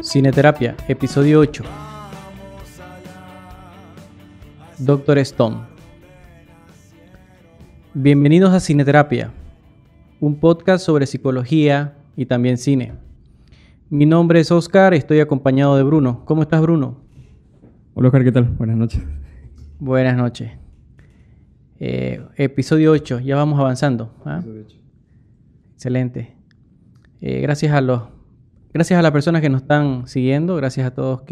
Cineterapia, episodio 8. Dr. Stone. Bienvenidos a Cineterapia, un podcast sobre psicología y también cine. Mi nombre es Oscar y estoy acompañado de Bruno. ¿Cómo estás, Bruno? Hola, Oscar, ¿qué tal? Buenas noches. Buenas noches. Episodio 8, ya vamos avanzando. Excelente. Gracias a las personas que nos están siguiendo, gracias a todos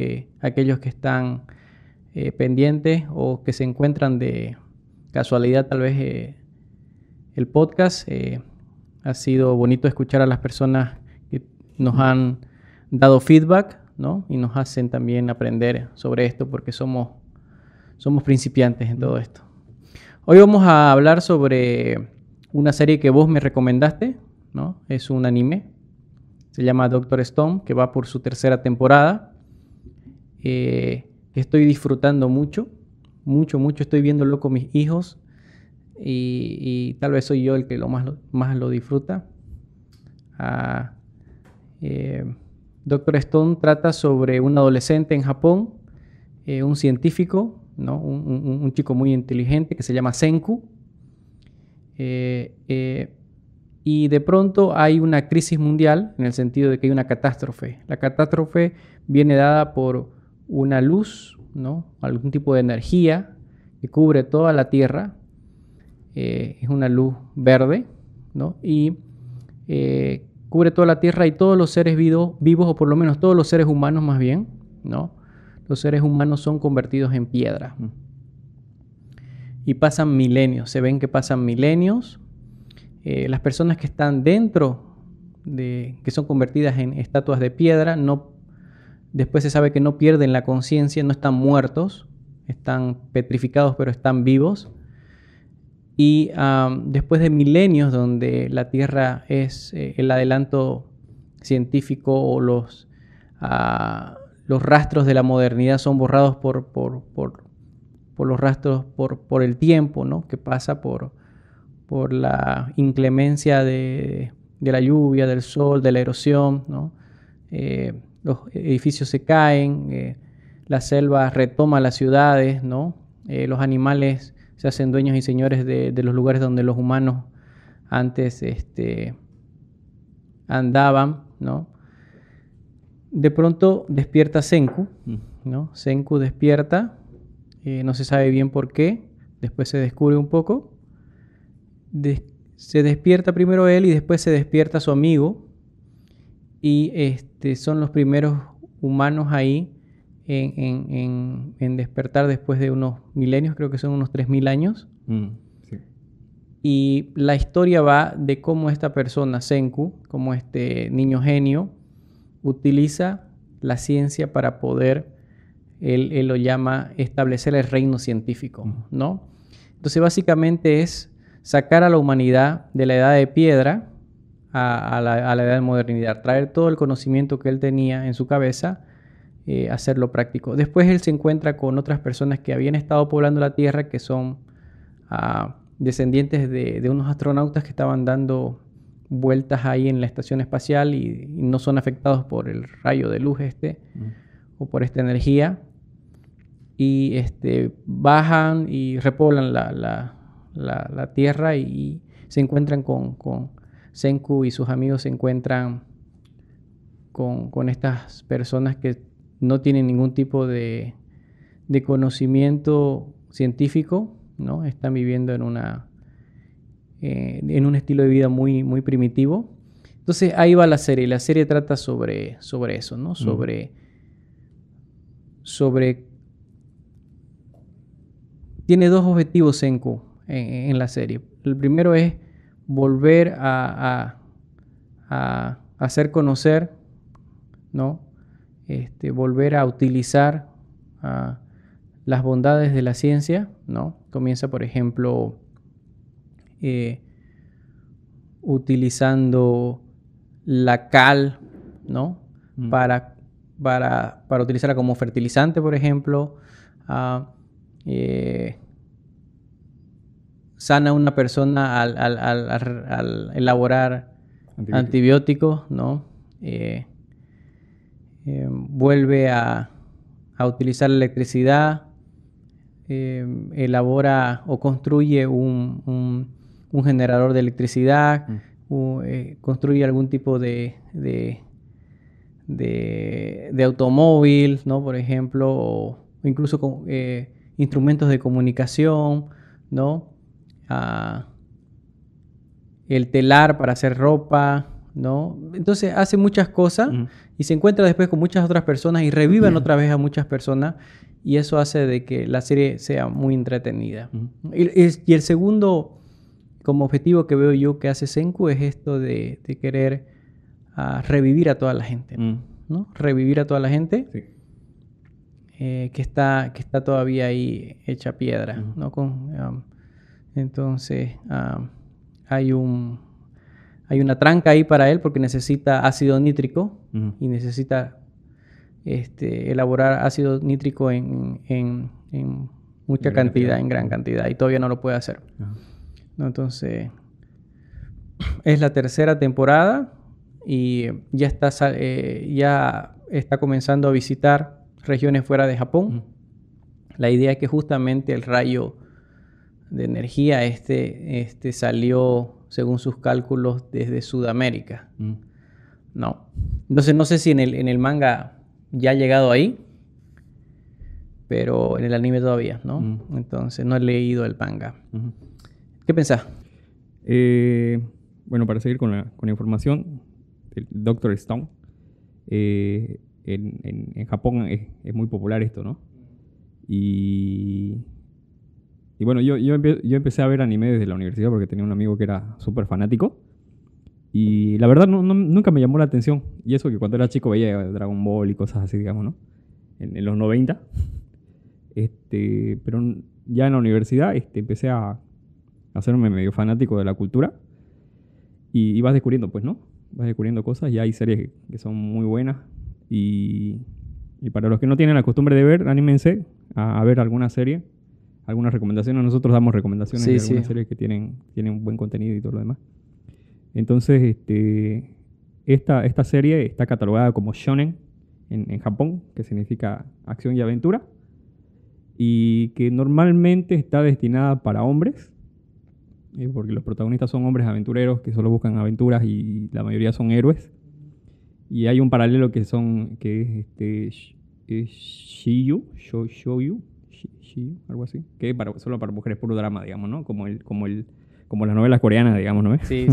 aquellos que están pendientes o que se encuentran de casualidad tal vez el podcast. Ha sido bonito escuchar a las personas que nos han dado feedback, ¿no? Y nos hacen también aprender sobre esto porque somos principiantes en todo esto. Hoy vamos a hablar sobre una serie que vos me recomendaste, ¿no? Es un anime. Se llama Dr. Stone, que va por su tercera temporada. Estoy disfrutando mucho. Estoy viéndolo con mis hijos. Y tal vez soy yo el que más lo disfruta. Dr. Stone trata sobre un adolescente en Japón, un científico, ¿no? Un chico muy inteligente que se llama Senku. Y de pronto hay una crisis mundial en el sentido de que hay una catástrofe. La catástrofe viene dada por una luz, ¿no? Algún tipo de energía que cubre toda la Tierra. Es una luz verde, ¿no? Y cubre toda la Tierra y todos los seres vivos, o por lo menos todos los seres humanos más bien, ¿no? Los seres humanos son convertidos en piedra. Y pasan milenios, se ven que pasan milenios. Las personas que están dentro, que son convertidas en estatuas de piedra, después se sabe que no pierden la conciencia, no están muertos, están petrificados pero están vivos. Y después de milenios donde la Tierra es el adelanto científico o los rastros de la modernidad son borrados por los rastros, por el tiempo, ¿no? Que pasa por la inclemencia de la lluvia, del sol, de la erosión, ¿no? Los edificios se caen, la selva retoma las ciudades, ¿no? Los animales se hacen dueños y señores de los lugares donde los humanos antes andaban, ¿no? De pronto despierta Senku, ¿no? Senku despierta, no se sabe bien por qué, después se descubre un poco. Se despierta primero él y después se despierta su amigo y son los primeros humanos ahí en despertar después de unos milenios, creo que son unos 3000 años. Sí. Y la historia va de cómo esta persona, Senku, como este niño genio, utiliza la ciencia para poder, él lo llama, establecer el reino científico, ¿no? Entonces básicamente es sacar a la humanidad de la edad de piedra a la edad de modernidad, traer todo el conocimiento que él tenía en su cabeza, hacerlo práctico. Después él se encuentra con otras personas que habían estado poblando la Tierra, que son descendientes de unos astronautas que estaban dando vueltas ahí en la estación espacial y no son afectados por el rayo de luz o por esta energía. Y bajan y repoblan la Tierra y se encuentran con Senku y sus amigos se encuentran con estas personas que no tienen ningún tipo de conocimiento científico, ¿no? Están viviendo en un estilo de vida muy, muy primitivo. Entonces ahí va la serie. La serie trata sobre eso, ¿no? Tiene dos objetivos Senku en la serie. El primero es volver a hacer conocer, ¿no? Volver a utilizar las bondades de la ciencia, ¿no? Comienza, por ejemplo, utilizando la cal, ¿no? Para para utilizarla como fertilizante, por ejemplo. Sana a una persona al elaborar antibióticos, ¿no? Vuelve a utilizar la electricidad, elabora o construye un generador de electricidad, construye algún tipo de automóvil, ¿no? Por ejemplo, o incluso instrumentos de comunicación, ¿no? El telar para hacer ropa, ¿no? Entonces hace muchas cosas y se encuentra después con muchas otras personas y reviven otra vez a muchas personas, y eso hace de que la serie sea muy entretenida. Y el segundo como objetivo que veo yo que hace Senku es esto de querer revivir a toda la gente, ¿no? Revivir a toda la gente. Sí. Que está todavía ahí hecha piedra, ¿no? Entonces hay una tranca ahí para él porque necesita ácido nítrico y necesita elaborar ácido nítrico en mucha cantidad, en gran cantidad, y todavía no lo puede hacer. ¿No? Entonces es la tercera temporada y ya está comenzando a visitar regiones fuera de Japón. La idea es que justamente el rayo de energía salió, según sus cálculos, desde Sudamérica. No. Entonces no sé si en el manga ya ha llegado ahí, pero en el anime todavía, ¿no? Entonces no he leído el manga. ¿Qué pensás? Bueno, para seguir con la información, el Dr. Stone, en Japón es muy popular esto, ¿no? Y bueno, yo empecé a ver anime desde la universidad porque tenía un amigo que era súper fanático. Y la verdad nunca me llamó la atención. Y eso que cuando era chico veía Dragon Ball y cosas así, digamos, ¿no? En los 90. Pero ya en la universidad empecé a hacerme medio fanático de la cultura. Y vas descubriendo, pues, ¿no? Vas descubriendo cosas y hay series que son muy buenas. Y para los que no tienen la costumbre de ver, anímense a ver alguna serie, algunas recomendaciones. Nosotros damos recomendaciones de algunas series que tienen buen contenido y todo lo demás. Entonces, esta serie está catalogada como shonen en Japón, que significa acción y aventura, y que normalmente está destinada para hombres, porque los protagonistas son hombres aventureros que solo buscan aventuras y la mayoría son héroes. Y hay un paralelo que es Shiyu, algo así, que es solo para mujeres, puro drama, digamos, ¿no? Como las novelas coreanas, digamos, ¿no? Sí.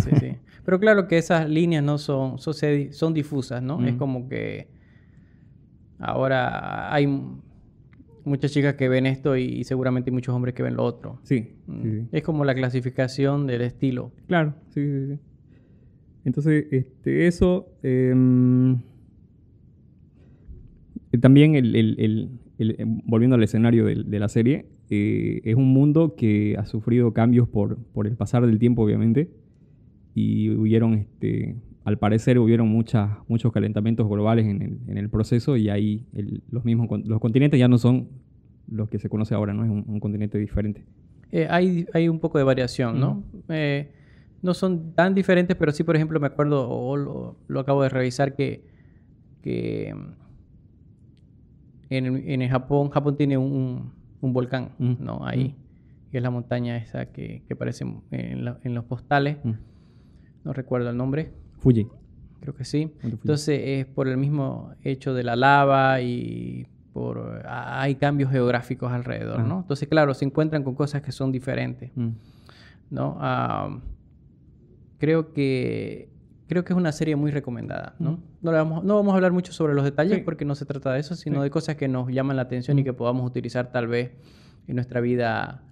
Pero claro que esas líneas no son difusas, ¿no? Es como que ahora hay muchas chicas que ven esto y seguramente hay muchos hombres que ven lo otro. Sí. Es como la clasificación del estilo. Claro, sí. Entonces, eso... también, volviendo al escenario de la serie, es un mundo que ha sufrido cambios por el pasar del tiempo, obviamente, y al parecer hubieron muchos calentamientos globales en el proceso, y ahí los continentes ya no son los que se conoce ahora, ¿no? Es un continente diferente. Hay un poco de variación, ¿no? No son tan diferentes, pero sí, por ejemplo, me acuerdo, o lo acabo de revisar, que en el Japón tiene un volcán, ¿no? Ahí, que es la montaña esa que aparece en los postales. No recuerdo el nombre. Fuji. Creo que sí. Entonces es por el mismo hecho de la lava y hay cambios geográficos alrededor, ¿no? Entonces, claro, se encuentran con cosas que son diferentes, ¿no? Creo que es una serie muy recomendada, ¿no? No vamos a hablar mucho sobre los detalles porque no se trata de eso, sino de cosas que nos llaman la atención y que podamos utilizar tal vez en nuestra vida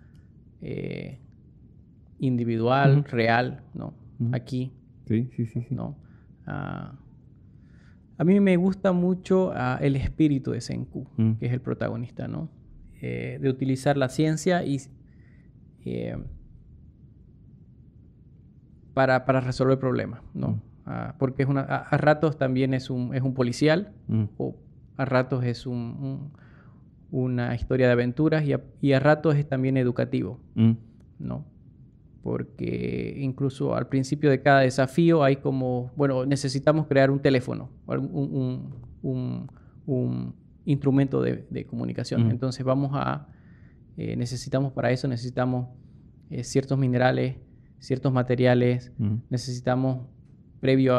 individual, real, ¿no? Aquí. Sí. ¿No? A mí me gusta mucho el espíritu de Senku, que es el protagonista, ¿no? De utilizar la ciencia para resolver problemas, ¿no? Porque a ratos también es un policial, o a ratos es una historia de aventuras y a ratos es también educativo, ¿no? Porque incluso al principio de cada desafío hay como, bueno, necesitamos crear un teléfono, un instrumento de comunicación. Entonces necesitamos para eso, necesitamos ciertos minerales, ciertos materiales, necesitamos previo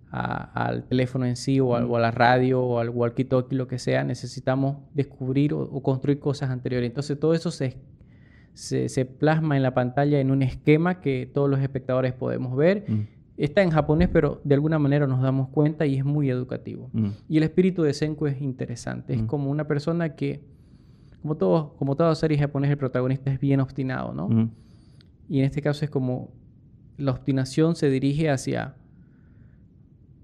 al teléfono en sí o a la radio o al walkie-talkie, lo que sea, necesitamos descubrir o construir cosas anteriores. Entonces todo eso se plasma en la pantalla en un esquema que todos los espectadores podemos ver. Está en japonés, pero de alguna manera nos damos cuenta y es muy educativo. Y el espíritu de Senku es interesante. Es como una persona que, como toda serie japonesa, el protagonista es bien obstinado, ¿no? Y en este caso es como la obstinación se dirige hacia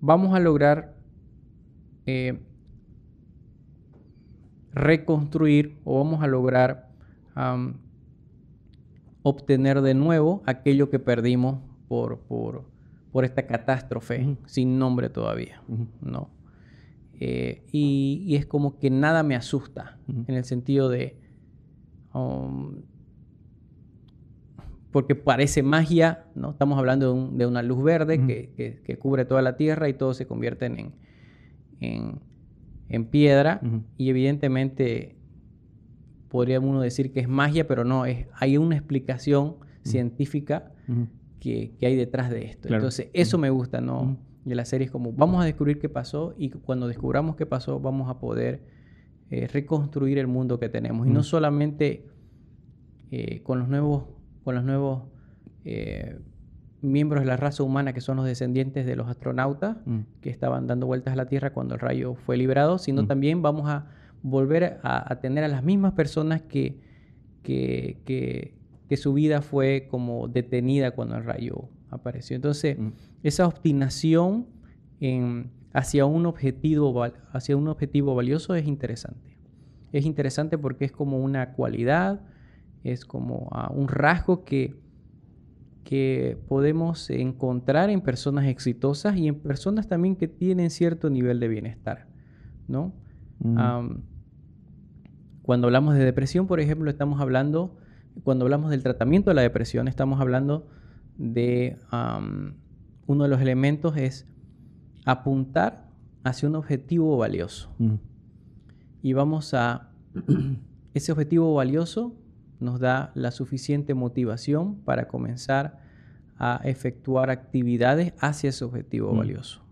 vamos a lograr reconstruir o vamos a lograr obtener de nuevo aquello que perdimos por esta catástrofe sin nombre todavía, ¿no? Y es como que nada me asusta en el sentido de porque parece magia, ¿no? Estamos hablando de una luz verde que cubre toda la tierra y todos se convierten en piedra y evidentemente podría uno decir que es magia, pero no, hay una explicación científica que hay detrás de esto. Claro. Entonces, eso me gusta, ¿no? De la serie es como, vamos a descubrir qué pasó y cuando descubramos qué pasó, vamos a poder reconstruir el mundo que tenemos. Y no solamente con los nuevos miembros de la raza humana que son los descendientes de los astronautas que estaban dando vueltas a la Tierra cuando el rayo fue liberado, sino también vamos a volver a tener a las mismas personas que su vida fue como detenida cuando el rayo apareció. Entonces, esa obstinación hacia un objetivo valioso es interesante. Es interesante porque es como una cualidad, es como un rasgo que podemos encontrar en personas exitosas y en personas también que tienen cierto nivel de bienestar, ¿no? Cuando hablamos de depresión, por ejemplo, cuando hablamos del tratamiento de la depresión, estamos hablando de uno de los elementos es apuntar hacia un objetivo valioso. Y ese objetivo valioso nos da la suficiente motivación para comenzar a efectuar actividades hacia ese objetivo valioso.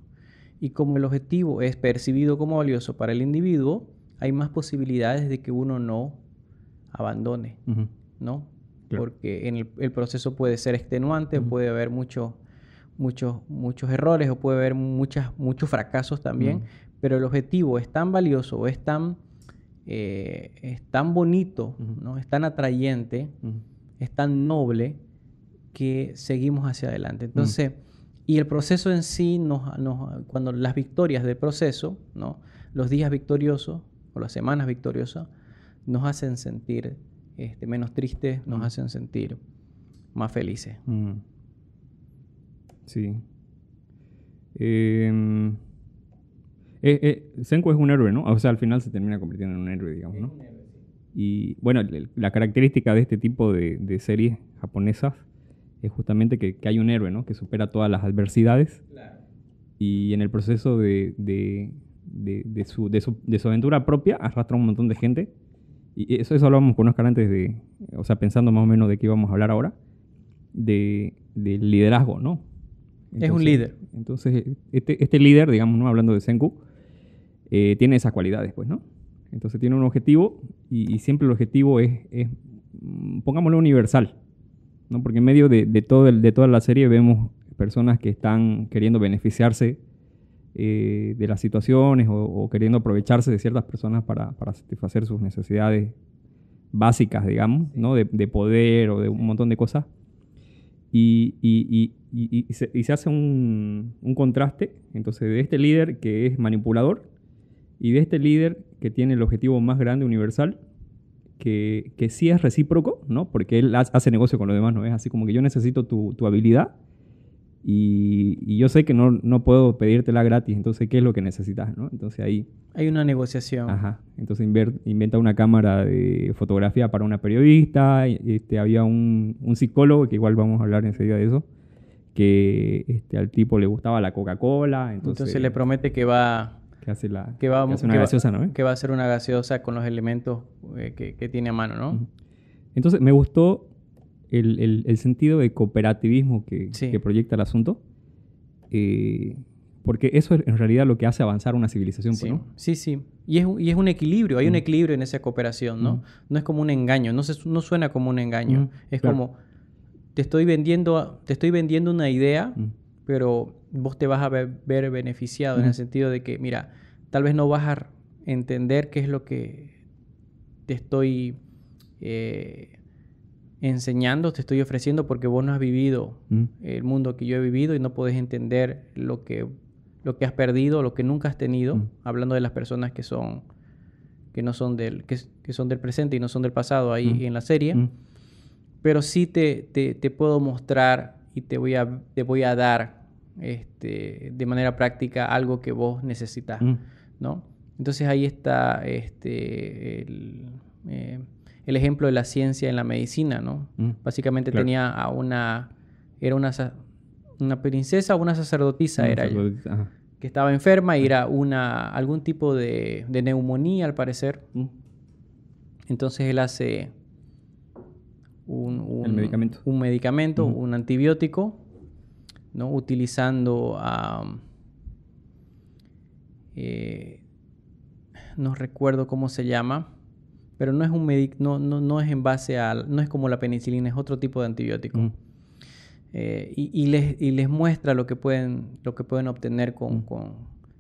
Y como el objetivo es percibido como valioso para el individuo, hay más posibilidades de que uno no abandone, ¿no? Claro. Porque el proceso puede ser extenuante, puede haber muchos errores o puede haber muchos fracasos también, pero el objetivo es tan valioso, es tan bonito, ¿no? Es tan atrayente, es tan noble que seguimos hacia adelante. Entonces, y el proceso en sí, cuando las victorias del proceso, ¿no? Los días victoriosos o las semanas victoriosas nos hacen sentir menos tristes, nos hacen sentir más felices. Sí. Senku es un héroe, ¿no? O sea, al final se termina convirtiendo en un héroe, digamos, ¿no? Y bueno, la característica de este tipo de series japonesas es justamente que hay un héroe, ¿no? Que supera todas las adversidades. Claro. Y en el proceso de su aventura propia arrastra a un montón de gente. Y eso hablábamos con Oscar antes o sea, pensando más o menos de qué íbamos a hablar ahora, del liderazgo, ¿no? Entonces, es un líder. Entonces, este líder, digamos, ¿no? Hablando de Senku, tiene esas cualidades, pues, ¿no? Entonces tiene un objetivo y siempre el objetivo es pongámoslo universal, ¿no? Porque en medio de toda la serie vemos personas que están queriendo beneficiarse de las situaciones o queriendo aprovecharse de ciertas personas para satisfacer sus necesidades básicas, digamos, ¿no? De poder o de un montón de cosas. Y se hace un contraste, entonces, de este líder que es manipulador y de este líder que tiene el objetivo más grande, universal, que sí es recíproco, ¿no? Porque él hace negocio con los demás, ¿no? Es así como que yo necesito tu habilidad y yo sé que no puedo pedírtela gratis, entonces, ¿qué es lo que necesitas, no? Entonces ahí... Hay una negociación. Ajá. Entonces inventa una cámara de fotografía para una periodista. Había un psicólogo, que igual vamos a hablar enseguida de eso, que al tipo le gustaba la Coca-Cola. Entonces le promete que va... Que hace una que gaseosa, ¿no? Que va a hacer una gaseosa con los elementos que tiene a mano, ¿no? Uh-huh. Entonces me gustó el sentido de cooperativismo que proyecta el asunto. Porque eso es en realidad lo que hace avanzar una civilización, sí, ¿no? Sí. Y es un equilibrio, hay un equilibrio en esa cooperación, ¿no? No es como un engaño, no suena como un engaño. Es claro. Como, te estoy vendiendo una idea, pero vos te vas a ver beneficiado en el sentido de que, mira, tal vez no vas a entender qué es lo que te estoy enseñando, te estoy ofreciendo, porque vos no has vivido el mundo que yo he vivido y no podés entender lo que has perdido, lo que nunca has tenido, hablando de las personas que son del presente y no son del pasado ahí en la serie, pero sí te puedo mostrar y te voy a dar de manera práctica algo que vos necesitas, ¿no? Entonces ahí está el ejemplo de la ciencia en la medicina, ¿no? Básicamente claro. Tenía era una princesa o una sacerdotisa, que estaba enferma y era algún tipo de neumonía, al parecer. Entonces él hace un medicamento, un antibiótico, ¿no? Utilizando no recuerdo cómo se llama, pero no es no es en base no es como la penicilina, es otro tipo de antibiótico. Y les muestra lo que pueden obtener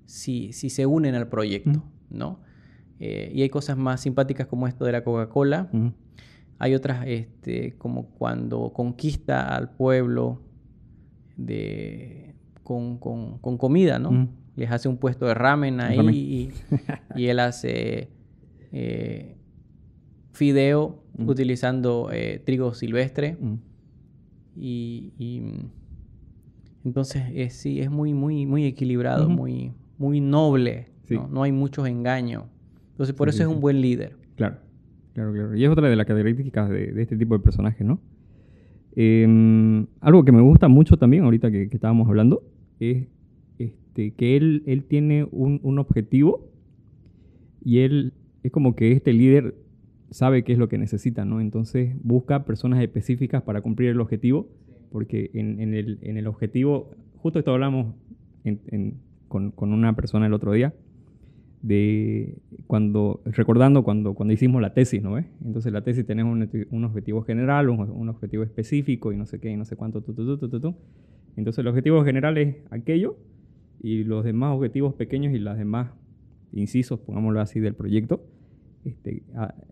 si se unen al proyecto, ¿no? Y hay cosas más simpáticas como esto de la Coca-Cola. Hay otras como cuando conquista al pueblo con comida, ¿no? Les hace un puesto de ramen ahí y él hace fideo utilizando trigo silvestre. Y entonces sí, es muy, muy, muy equilibrado, muy, muy noble, sí. ¿No? hay muchos engaños. Entonces por eso es un buen líder. Claro. Y es otra de las características de este tipo de personajes, ¿no? Algo que me gusta mucho también, ahorita que estábamos hablando, es que él tiene un objetivo y él es como que este líder sabe qué es lo que necesita, ¿no? Entonces busca personas específicas para cumplir el objetivo, porque en el objetivo, justo esto hablamos con una persona el otro día, recordando cuando hicimos la tesis, ¿no? Entonces la tesis tenés un objetivo general, un objetivo específico y no sé qué, y no sé cuánto, Entonces el objetivo general es aquello, y los demás objetivos pequeños y las demás incisos, pongámoslo así, del proyecto,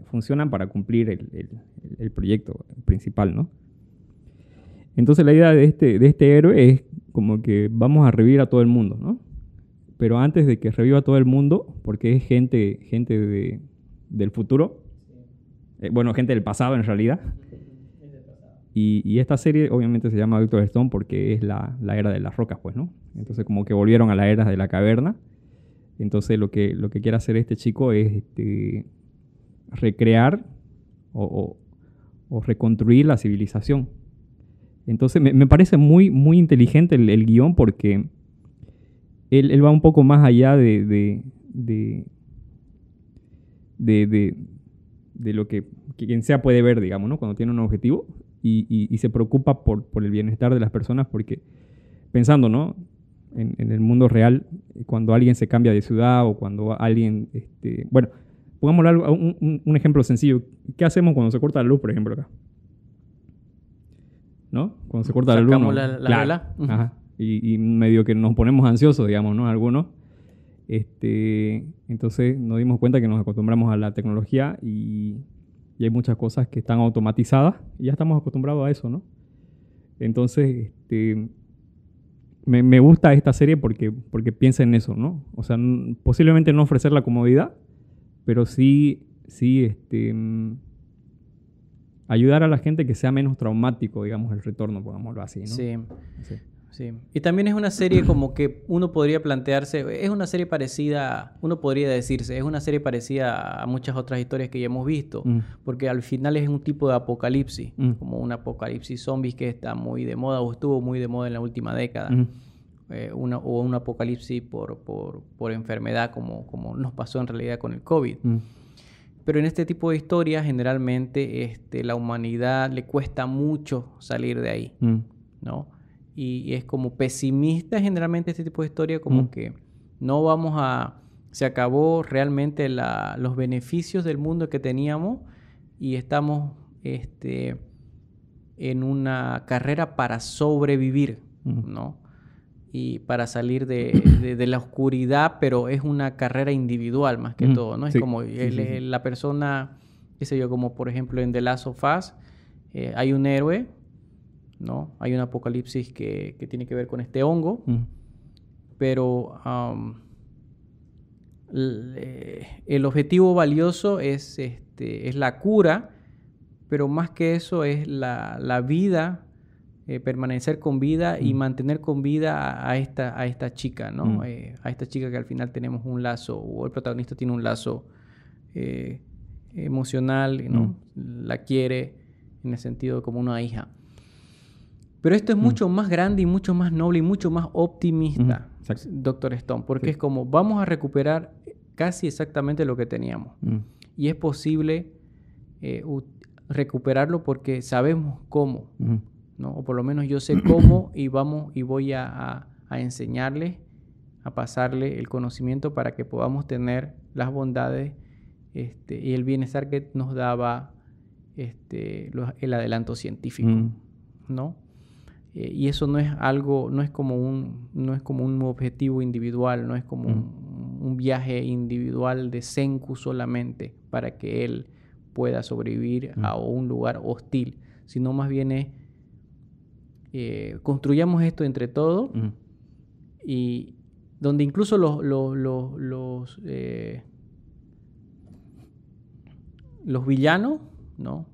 funcionan para cumplir el proyecto principal, ¿no? Entonces la idea de este héroe es como que vamos a revivir a todo el mundo, ¿no? Pero antes de que reviva a todo el mundo, porque es gente del futuro, bueno, gente del pasado en realidad, y esta serie obviamente se llama Doctor Stone porque es la era de las rocas, pues, ¿no? Entonces como que volvieron a la era de la caverna. Entonces lo que quiere hacer este chico es recrear o reconstruir la civilización. Entonces me parece muy, muy inteligente el guión, porque él va un poco más allá de lo que quien sea puede ver, digamos, ¿no? Cuando tiene un objetivo y se preocupa por el bienestar de las personas, porque pensando, ¿no? En el mundo real, cuando alguien se cambia de ciudad o cuando alguien, bueno, pongámosle un ejemplo sencillo. ¿Qué hacemos cuando se corta la luz, por ejemplo, acá? ¿No? Cuando se corta la luz. Sacamos la vela. Ajá. Y medio que nos ponemos ansiosos, digamos, ¿no? Algunos. Entonces nos dimos cuenta que nos acostumbramos a la tecnología y hay muchas cosas que están automatizadas y ya estamos acostumbrados a eso, ¿no? Entonces, me gusta esta serie porque piensa en eso, ¿no? O sea, posiblemente no ofrecer la comodidad, pero sí ayudar a la gente que sea menos traumático, digamos, el retorno, pongámoslo así, ¿no? Sí. Sí. Y también es una serie como que uno podría plantearse, es una serie parecida, uno podría decirse, es una serie parecida a muchas otras historias que ya hemos visto, porque al final es un tipo de apocalipsis, como un apocalipsis zombies que está muy de moda o estuvo muy de moda en la última década. O un apocalipsis por enfermedad como nos pasó en realidad con el COVID. Pero en este tipo de historias generalmente la humanidad le cuesta mucho salir de ahí, ¿no? Y es como pesimista generalmente este tipo de historia, como que no vamos a... Se acabó realmente los beneficios del mundo que teníamos y estamos en una carrera para sobrevivir, ¿no? Y para salir de la oscuridad, pero es una carrera individual más que todo, ¿no? Es como la persona, qué sé yo, como por ejemplo en The Last of Us, hay un héroe, ¿no? Hay un apocalipsis que tiene que ver con este hongo, pero el objetivo valioso es la cura, pero más que eso es la vida, permanecer con vida y mantener con vida a esta chica, ¿no? A esta chica que al final tenemos un lazo, o el protagonista tiene un lazo emocional, ¿no? La quiere en el sentido como una hija. Pero esto es mucho más grande y mucho más noble y mucho más optimista, Dr. Stone, porque es como vamos a recuperar casi exactamente lo que teníamos. Y es posible recuperarlo porque sabemos cómo, ¿no? O por lo menos yo sé cómo y voy a enseñarles, a pasarle el conocimiento para que podamos tener las bondades y el bienestar que nos daba el adelanto científico, ¿no? Y eso no es algo, no es como un objetivo individual, no es como un viaje individual de Senku solamente para que él pueda sobrevivir a un lugar hostil, sino más bien es construyamos esto entre todos y donde incluso los villanos, ¿no?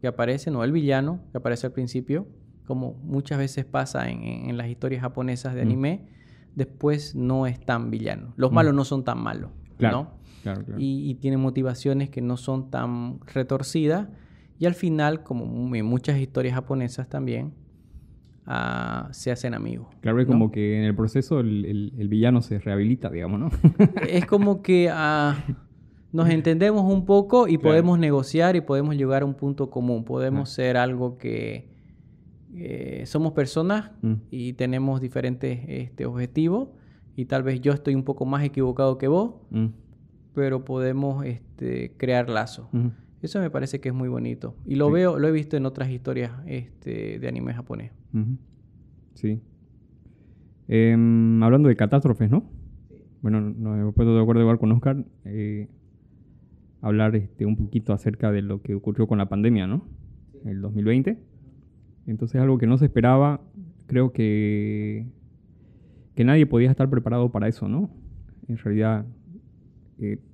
Que aparecen, o el villano que aparece al principio, como muchas veces pasa en las historias japonesas de anime, después no es tan villano. Los malos no son tan malos, ¿no? Claro. Y tienen motivaciones que no son tan retorcidas. Y al final, como en muchas historias japonesas también, se hacen amigos. Claro, es ¿no? como que en el proceso el villano se rehabilita, digamos, ¿no? Es como que nos entendemos un poco y podemos negociar y podemos llegar a un punto común. Podemos ser algo que somos personas y tenemos diferentes objetivos y tal vez yo estoy un poco más equivocado que vos, pero podemos crear lazos. Eso me parece que es muy bonito. Y lo he visto en otras historias de anime japonés. Sí. Hablando de catástrofes, ¿no? Sí. Bueno, nos hemos puesto de acuerdo igual con Oscar. Hablar un poquito acerca de lo que ocurrió con la pandemia, ¿no? Sí. El 2020. Entonces algo que no se esperaba, creo que nadie podía estar preparado para eso, ¿no? En realidad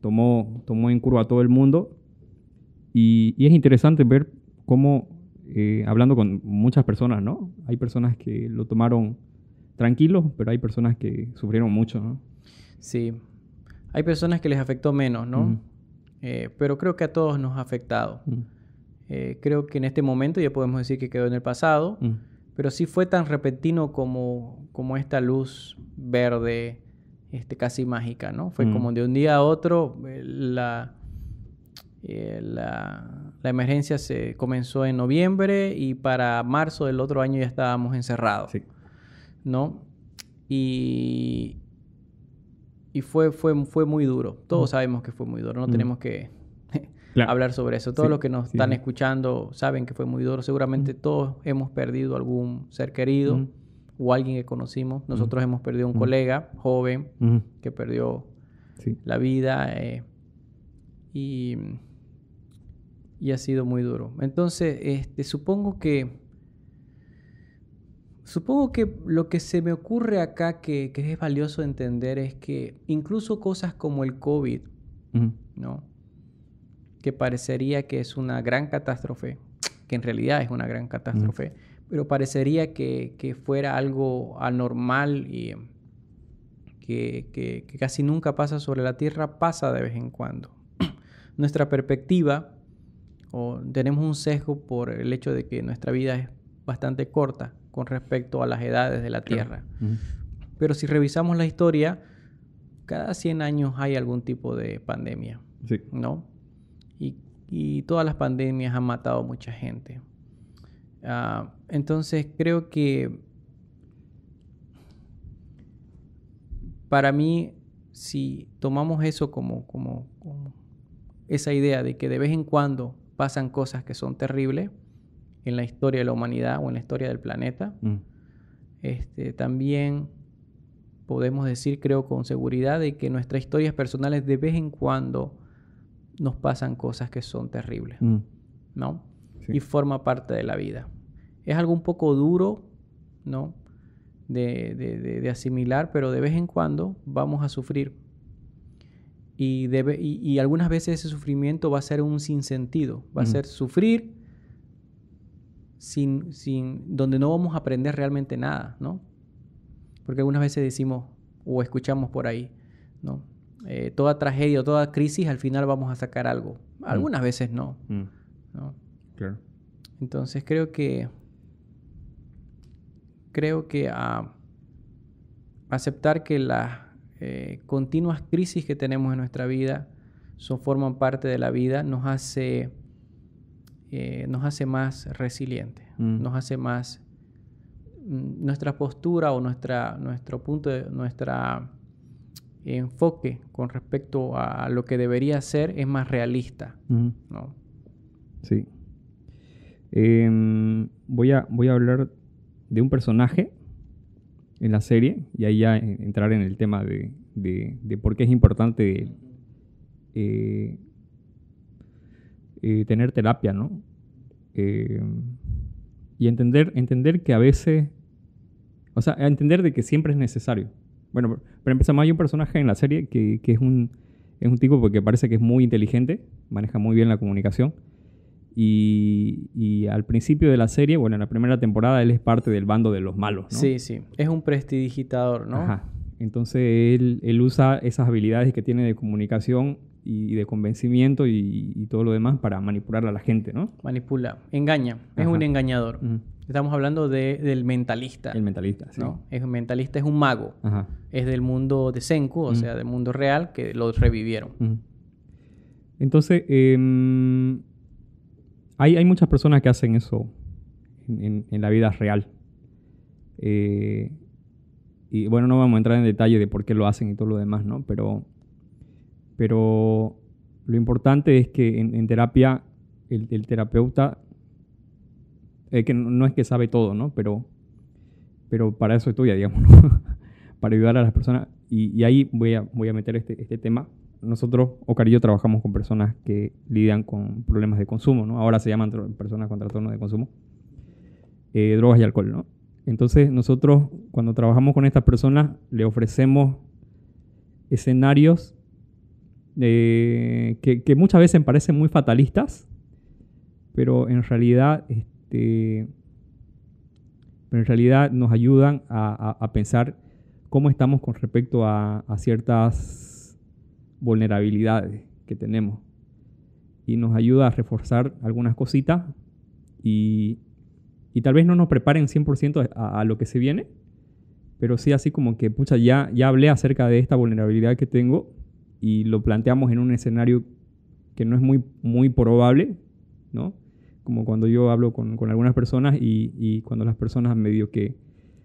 tomó en curva a todo el mundo y es interesante ver cómo, hablando con muchas personas, ¿no? Hay personas que lo tomaron tranquilos, pero hay personas que sufrieron mucho, ¿no? Sí, hay personas que les afectó menos, ¿no? Pero creo que a todos nos ha afectado. Creo que en este momento ya podemos decir que quedó en el pasado, pero sí fue tan repentino como esta luz verde casi mágica, ¿no? Fue como de un día a otro la emergencia se comenzó en noviembre y para marzo del otro año ya estábamos encerrados, ¿no? Y fue muy duro. Todos sabemos que fue muy duro, no tenemos que hablar sobre eso. Todos los que nos están escuchando saben que fue muy duro. Seguramente todos hemos perdido algún ser querido o alguien que conocimos. Nosotros hemos perdido un colega joven que perdió la vida y ha sido muy duro. Entonces, supongo que lo que se me ocurre acá que es valioso entender es que incluso cosas como el COVID, ¿no? Que parecería que es una gran catástrofe, que en realidad es una gran catástrofe, pero parecería que fuera algo anormal y que casi nunca pasa sobre la Tierra, pasa de vez en cuando. Nuestra perspectiva, o tenemos un sesgo por el hecho de que nuestra vida es bastante corta con respecto a las edades de la Tierra. Claro. Pero si revisamos la historia, cada 100 años hay algún tipo de pandemia, Sí. ¿no? Y todas las pandemias han matado a mucha gente. Entonces creo que para mí, si tomamos eso como esa idea de que de vez en cuando pasan cosas que son terribles en la historia de la humanidad o en la historia del planeta, también podemos decir, creo con seguridad, de que nuestras historias personales de vez en cuando nos pasan cosas que son terribles, ¿no? Sí. Y forma parte de la vida. Es algo un poco duro, ¿no? De asimilar, pero de vez en cuando vamos a sufrir. Y algunas veces ese sufrimiento va a ser un sinsentido. Va a ser sufrir donde no vamos a aprender realmente nada, ¿no? Porque algunas veces decimos o escuchamos por ahí, ¿no? Toda tragedia o toda crisis al final vamos a sacar algo. Algunas veces no, ¿no? Claro. Entonces creo que aceptar que las continuas crisis que tenemos en nuestra vida forman parte de la vida nos hace más resilientes, nos hace más nuestra postura o nuestro punto de nuestra enfoque con respecto a lo que debería ser es más realista, ¿no? Sí. Voy a hablar de un personaje en la serie y ahí ya entrar en el tema de por qué es importante tener terapia, ¿no? Y entender que a veces, o sea, entender de que siempre es necesario. Bueno, pero empezamos, hay un personaje en la serie que es un tipo porque parece que es muy inteligente, maneja muy bien la comunicación. Y al principio de la serie, bueno, en la primera temporada, él es parte del bando de los malos, ¿no? Sí, sí. Es un prestidigitador, ¿no? Ajá. Entonces él usa esas habilidades que tiene de comunicación y de convencimiento y todo lo demás para manipular a la gente, ¿no? Manipula, engaña. Es un engañador. Estamos hablando del mentalista. El mentalista, sí. ¿No? El mentalista es un mago. Ajá. Es del mundo de Senku, o sea, del mundo real, que lo revivieron. Entonces, hay muchas personas que hacen eso en la vida real. Y bueno, no vamos a entrar en detalle de por qué lo hacen y todo lo demás, ¿no? Pero lo importante es que en terapia el terapeuta, que no es que sabe todo, ¿no? Pero para eso estudia, digamos, ¿no? Para ayudar a las personas. Y ahí voy a meter este tema. Nosotros, Oscar y yo, trabajamos con personas que lidian con problemas de consumo, ¿no? Ahora se llaman personas con trastorno de consumo, drogas y alcohol, ¿no? Entonces, nosotros, cuando trabajamos con estas personas, le ofrecemos escenarios que muchas veces parecen muy fatalistas, pero en realidad, nos ayudan a pensar cómo estamos con respecto a ciertas vulnerabilidades que tenemos. Y nos ayuda a reforzar algunas cositas y tal vez no nos preparen 100% a lo que se viene, pero sí así como que, pucha, ya hablé acerca de esta vulnerabilidad que tengo y lo planteamos en un escenario que no es muy, muy probable, ¿no? Como cuando yo hablo con algunas personas y cuando las personas medio que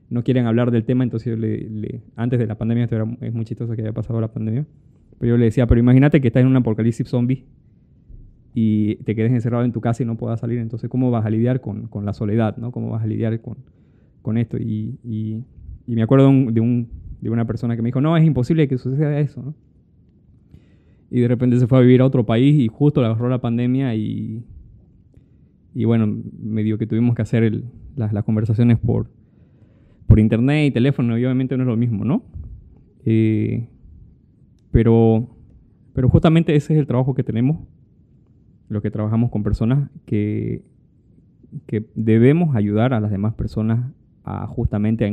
no quieren hablar del tema, entonces yo antes de la pandemia, es muy chistoso que haya pasado la pandemia, pero yo le decía, pero imagínate que estás en un apocalipsis zombie y te quedes encerrado en tu casa y no puedas salir, entonces ¿cómo vas a lidiar con la soledad, ¿no? ¿Cómo vas a lidiar con esto? Y me acuerdo de una persona que me dijo, no, es imposible que suceda eso, ¿no? Y de repente se fue a vivir a otro país y justo le agarró la pandemia y bueno, medio que tuvimos que hacer las conversaciones por internet y teléfono, y obviamente no es lo mismo, ¿no? Pero justamente ese es el trabajo que tenemos, lo que trabajamos con personas que que debemos ayudar a las demás personas a justamente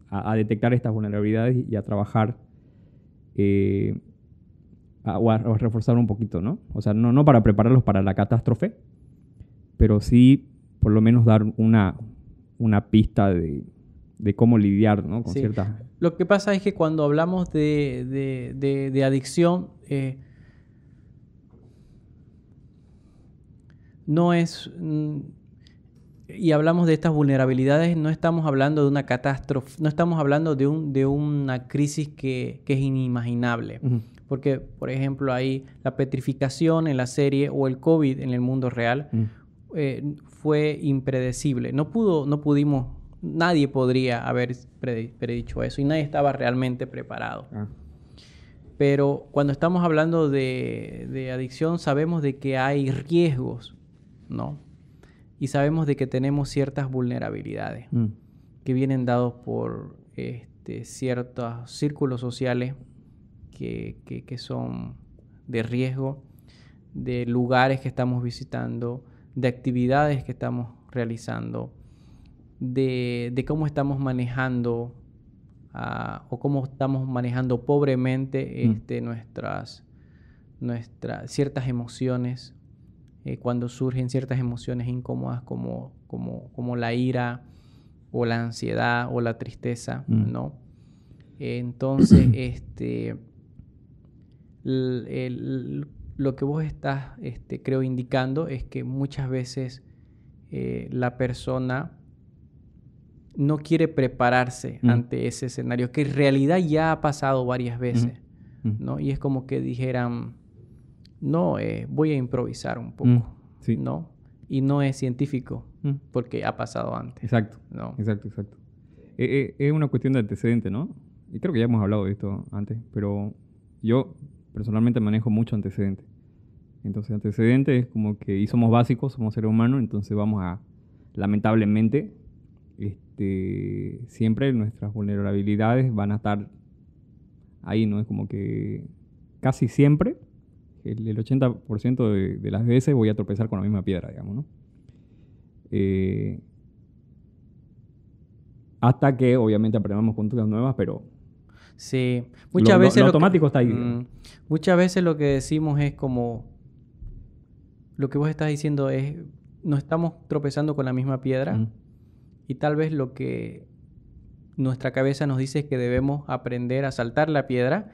a detectar estas vulnerabilidades y a trabajar o a reforzar un poquito, ¿no? O sea, no para prepararlos para la catástrofe, pero sí por lo menos dar una pista de cómo lidiar, ¿no? Con Sí. ciertas... Lo que pasa es que cuando hablamos de adicción, no es... y hablamos de estas vulnerabilidades, no estamos hablando de una catástrofe, no estamos hablando de una crisis que es inimaginable. Ujú. Porque, por ejemplo, hay la petrificación en la serie o el COVID en el mundo real fue impredecible. No pudimos, nadie podría haber predicho eso y nadie estaba realmente preparado. Pero cuando estamos hablando de adicción, sabemos de que hay riesgos, ¿no? Y sabemos de que tenemos ciertas vulnerabilidades que vienen dados por ciertos círculos sociales que son de riesgo, de lugares que estamos visitando, de actividades que estamos realizando, de cómo estamos manejando o cómo estamos manejando pobremente nuestras ciertas emociones. Cuando surgen ciertas emociones incómodas como la ira o la ansiedad o la tristeza, ¿no? Entonces, lo que vos estás, creo, indicando es que muchas veces la persona no quiere prepararse ante ese escenario, que en realidad ya ha pasado varias veces, ¿no? Y es como que dijeran... No, voy a improvisar un poco, sí. ¿no? Y no es científico, porque ha pasado antes. Exacto, ¿no? Exacto. Es una cuestión de antecedente, ¿no? Y creo que ya hemos hablado de esto antes, pero yo personalmente manejo mucho antecedente. Entonces, antecedente es como que, y somos básicos, somos seres humanos, entonces vamos a, lamentablemente, siempre nuestras vulnerabilidades van a estar ahí, ¿no? Es como que casi siempre... El 80% de las veces voy a tropezar con la misma piedra, digamos, ¿no? Hasta que, obviamente, aprendamos conductas nuevas, pero... Sí, muchas veces... Lo automático está ahí. Muchas veces lo que decimos es como... Lo que vos estás diciendo es... Nos estamos tropezando con la misma piedra y tal vez lo que nuestra cabeza nos dice es que debemos aprender a saltar la piedra...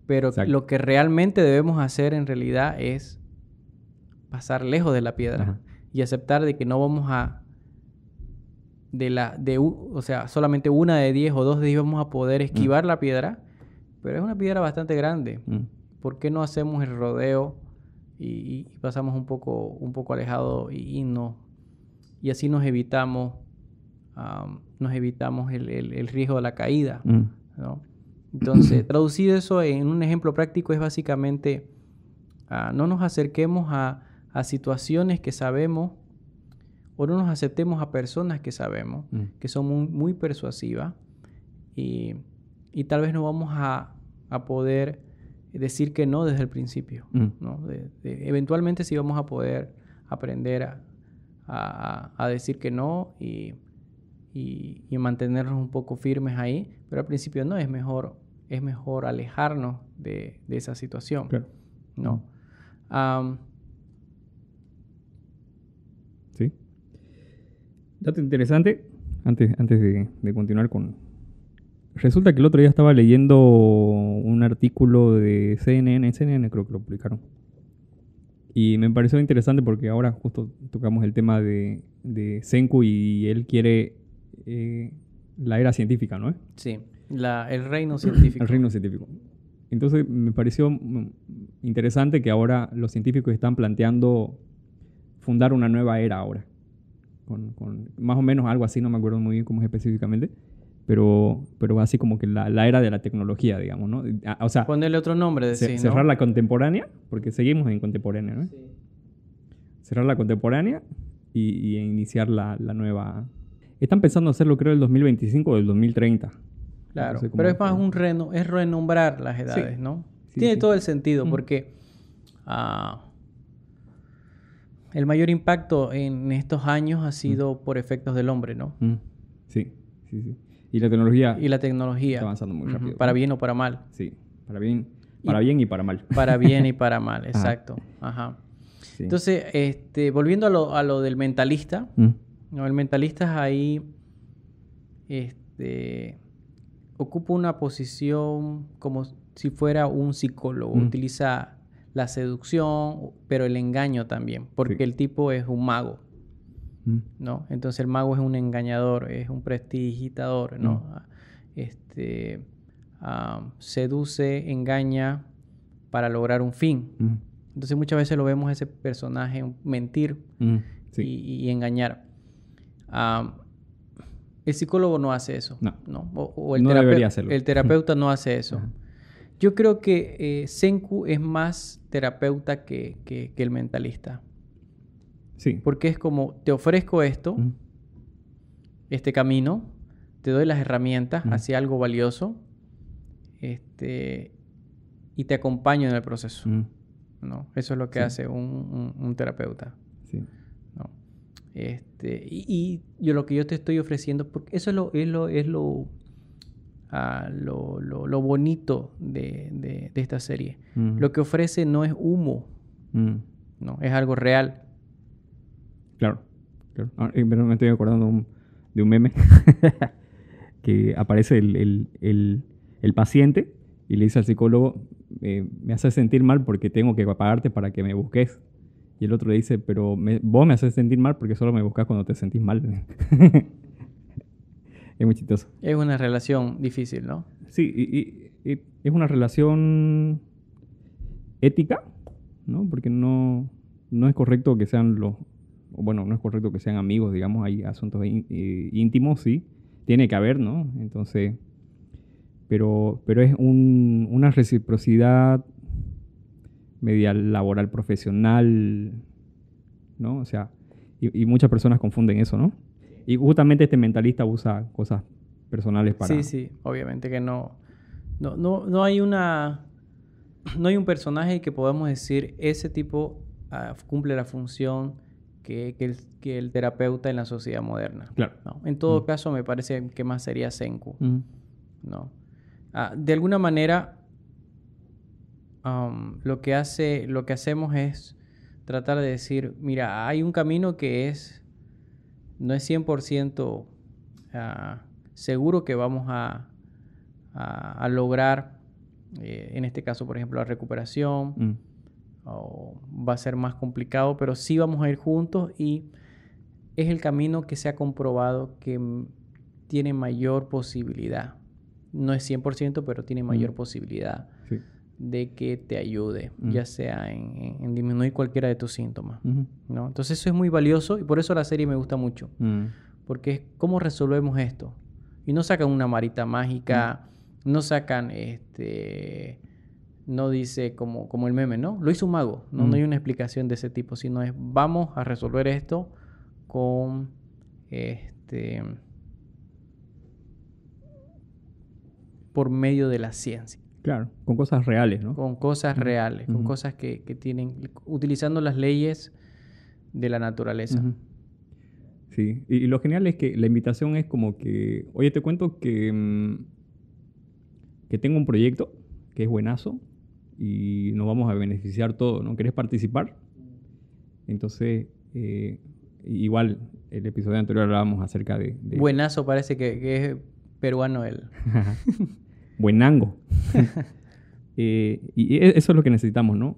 Pero exacto, lo que realmente debemos hacer en realidad es pasar lejos de la piedra y aceptar de que no vamos a... o sea, solamente una de 10 o 2 de 10 vamos a poder esquivar la piedra, pero es una piedra bastante grande. ¿Por qué no hacemos el rodeo y pasamos un poco alejado y así nos evitamos el riesgo de la caída, ¿no? Entonces, traducir eso en un ejemplo práctico es básicamente no nos acerquemos a situaciones que sabemos o no nos aceptemos a personas que sabemos que son muy persuasivas y tal vez no vamos a poder decir que no desde el principio, ¿no? Eventualmente sí vamos a poder aprender a decir que no y mantenernos un poco firmes ahí, pero al principio no, es mejor alejarnos de esa situación, claro, ¿no? Sí. Dato interesante, antes de continuar con... Resulta que el otro día estaba leyendo un artículo de CNN creo que lo publicaron. Y me pareció interesante porque ahora justo tocamos el tema de Senku y él quiere la era científica, ¿no? Sí, el reino científico. El reino científico. Entonces me pareció interesante que ahora los científicos están planteando fundar una nueva era ahora. Con más o menos algo así, no me acuerdo muy bien cómo es específicamente, pero así como que la era de la tecnología, digamos, ¿no? O sea, ponerle otro nombre, cerrar la contemporánea, porque seguimos en contemporánea, ¿no? Sí. Cerrar la contemporánea y iniciar la nueva. Están pensando hacerlo, creo, el 2025 o el 2030. Claro, no sé, pero es más es renombrar las edades, sí, ¿no? Sí, tiene todo el sentido, porque el mayor impacto en estos años ha sido por efectos del hombre, ¿no? Sí, sí, sí. Y la tecnología está avanzando muy rápido. para bien o para mal. Sí, para bien y para mal. Para bien y para mal, exacto. Ajá. Sí. Entonces, volviendo a lo del mentalista, ¿no? El mentalista ahí ocupa una posición como si fuera un psicólogo. Utiliza la seducción, pero el engaño también, porque el tipo es un mago, ¿no? Entonces el mago es un engañador, es un prestidigitador, ¿no? Seduce, engaña para lograr un fin. Entonces muchas veces lo vemos ese personaje mentir y engañar. El psicólogo no hace eso. No. O el no debería hacerlo. El terapeuta no hace eso. Yo creo que Senku es más terapeuta que el mentalista. Sí. Porque es como, te ofrezco esto, este camino, te doy las herramientas hacia algo valioso, y te acompaño en el proceso. ¿No? Eso es lo que hace un terapeuta. Sí. ¿No? Y lo que yo te estoy ofreciendo, porque eso es lo bonito de esta serie. Lo que ofrece no es humo, no, es algo real. Claro. Pero me estoy acordando de un meme que aparece el paciente y le dice al psicólogo, me haces sentir mal porque tengo que pagarte para que me busques. Y el otro le dice, pero vos me haces sentir mal porque solo me buscas cuando te sentís mal. Es muy chistoso. Es una relación difícil, ¿no? Sí, y es una relación ética, ¿no? Porque no es correcto que sean no es correcto que sean amigos, digamos, hay asuntos íntimos, sí, tiene que haber, ¿no? Entonces, pero es una reciprocidad media laboral profesional, ¿no? O sea, y muchas personas confunden eso, ¿no? Y justamente este mentalista usa cosas personales para... Sí, obviamente que no hay no hay un personaje que podamos decir ese tipo cumple la función que el terapeuta en la sociedad moderna. Claro. ¿No? En todo caso, me parece que más sería Senku. ¿No? De alguna manera, lo que hacemos es tratar de decir, mira, hay un camino que no es 100% seguro que vamos a lograr, en este caso, por ejemplo, la recuperación, o va a ser más complicado, pero sí vamos a ir juntos y es el camino que se ha comprobado que tiene mayor posibilidad. No es 100%, pero tiene mayor posibilidad de que te ayude, ya sea en disminuir cualquiera de tus síntomas, ¿no? Entonces eso es muy valioso y por eso la serie me gusta mucho, porque es cómo resolvemos esto. Y no sacan una varita mágica, no sacan, no dice como el meme, ¿no? Lo hizo un mago, ¿no? No hay una explicación de ese tipo, sino es vamos a resolver esto con, por medio de la ciencia. Claro, con cosas reales, ¿no? Con cosas reales, con cosas que tienen, utilizando las leyes de la naturaleza. Sí, y lo genial es que la invitación es como que, oye, te cuento que tengo un proyecto que es buenazo y nos vamos a beneficiar todos, ¿no? ¿Querés participar? Entonces, igual el episodio anterior hablábamos acerca de... Buenazo parece que es peruano él. Buenango. Y eso es lo que necesitamos, ¿no?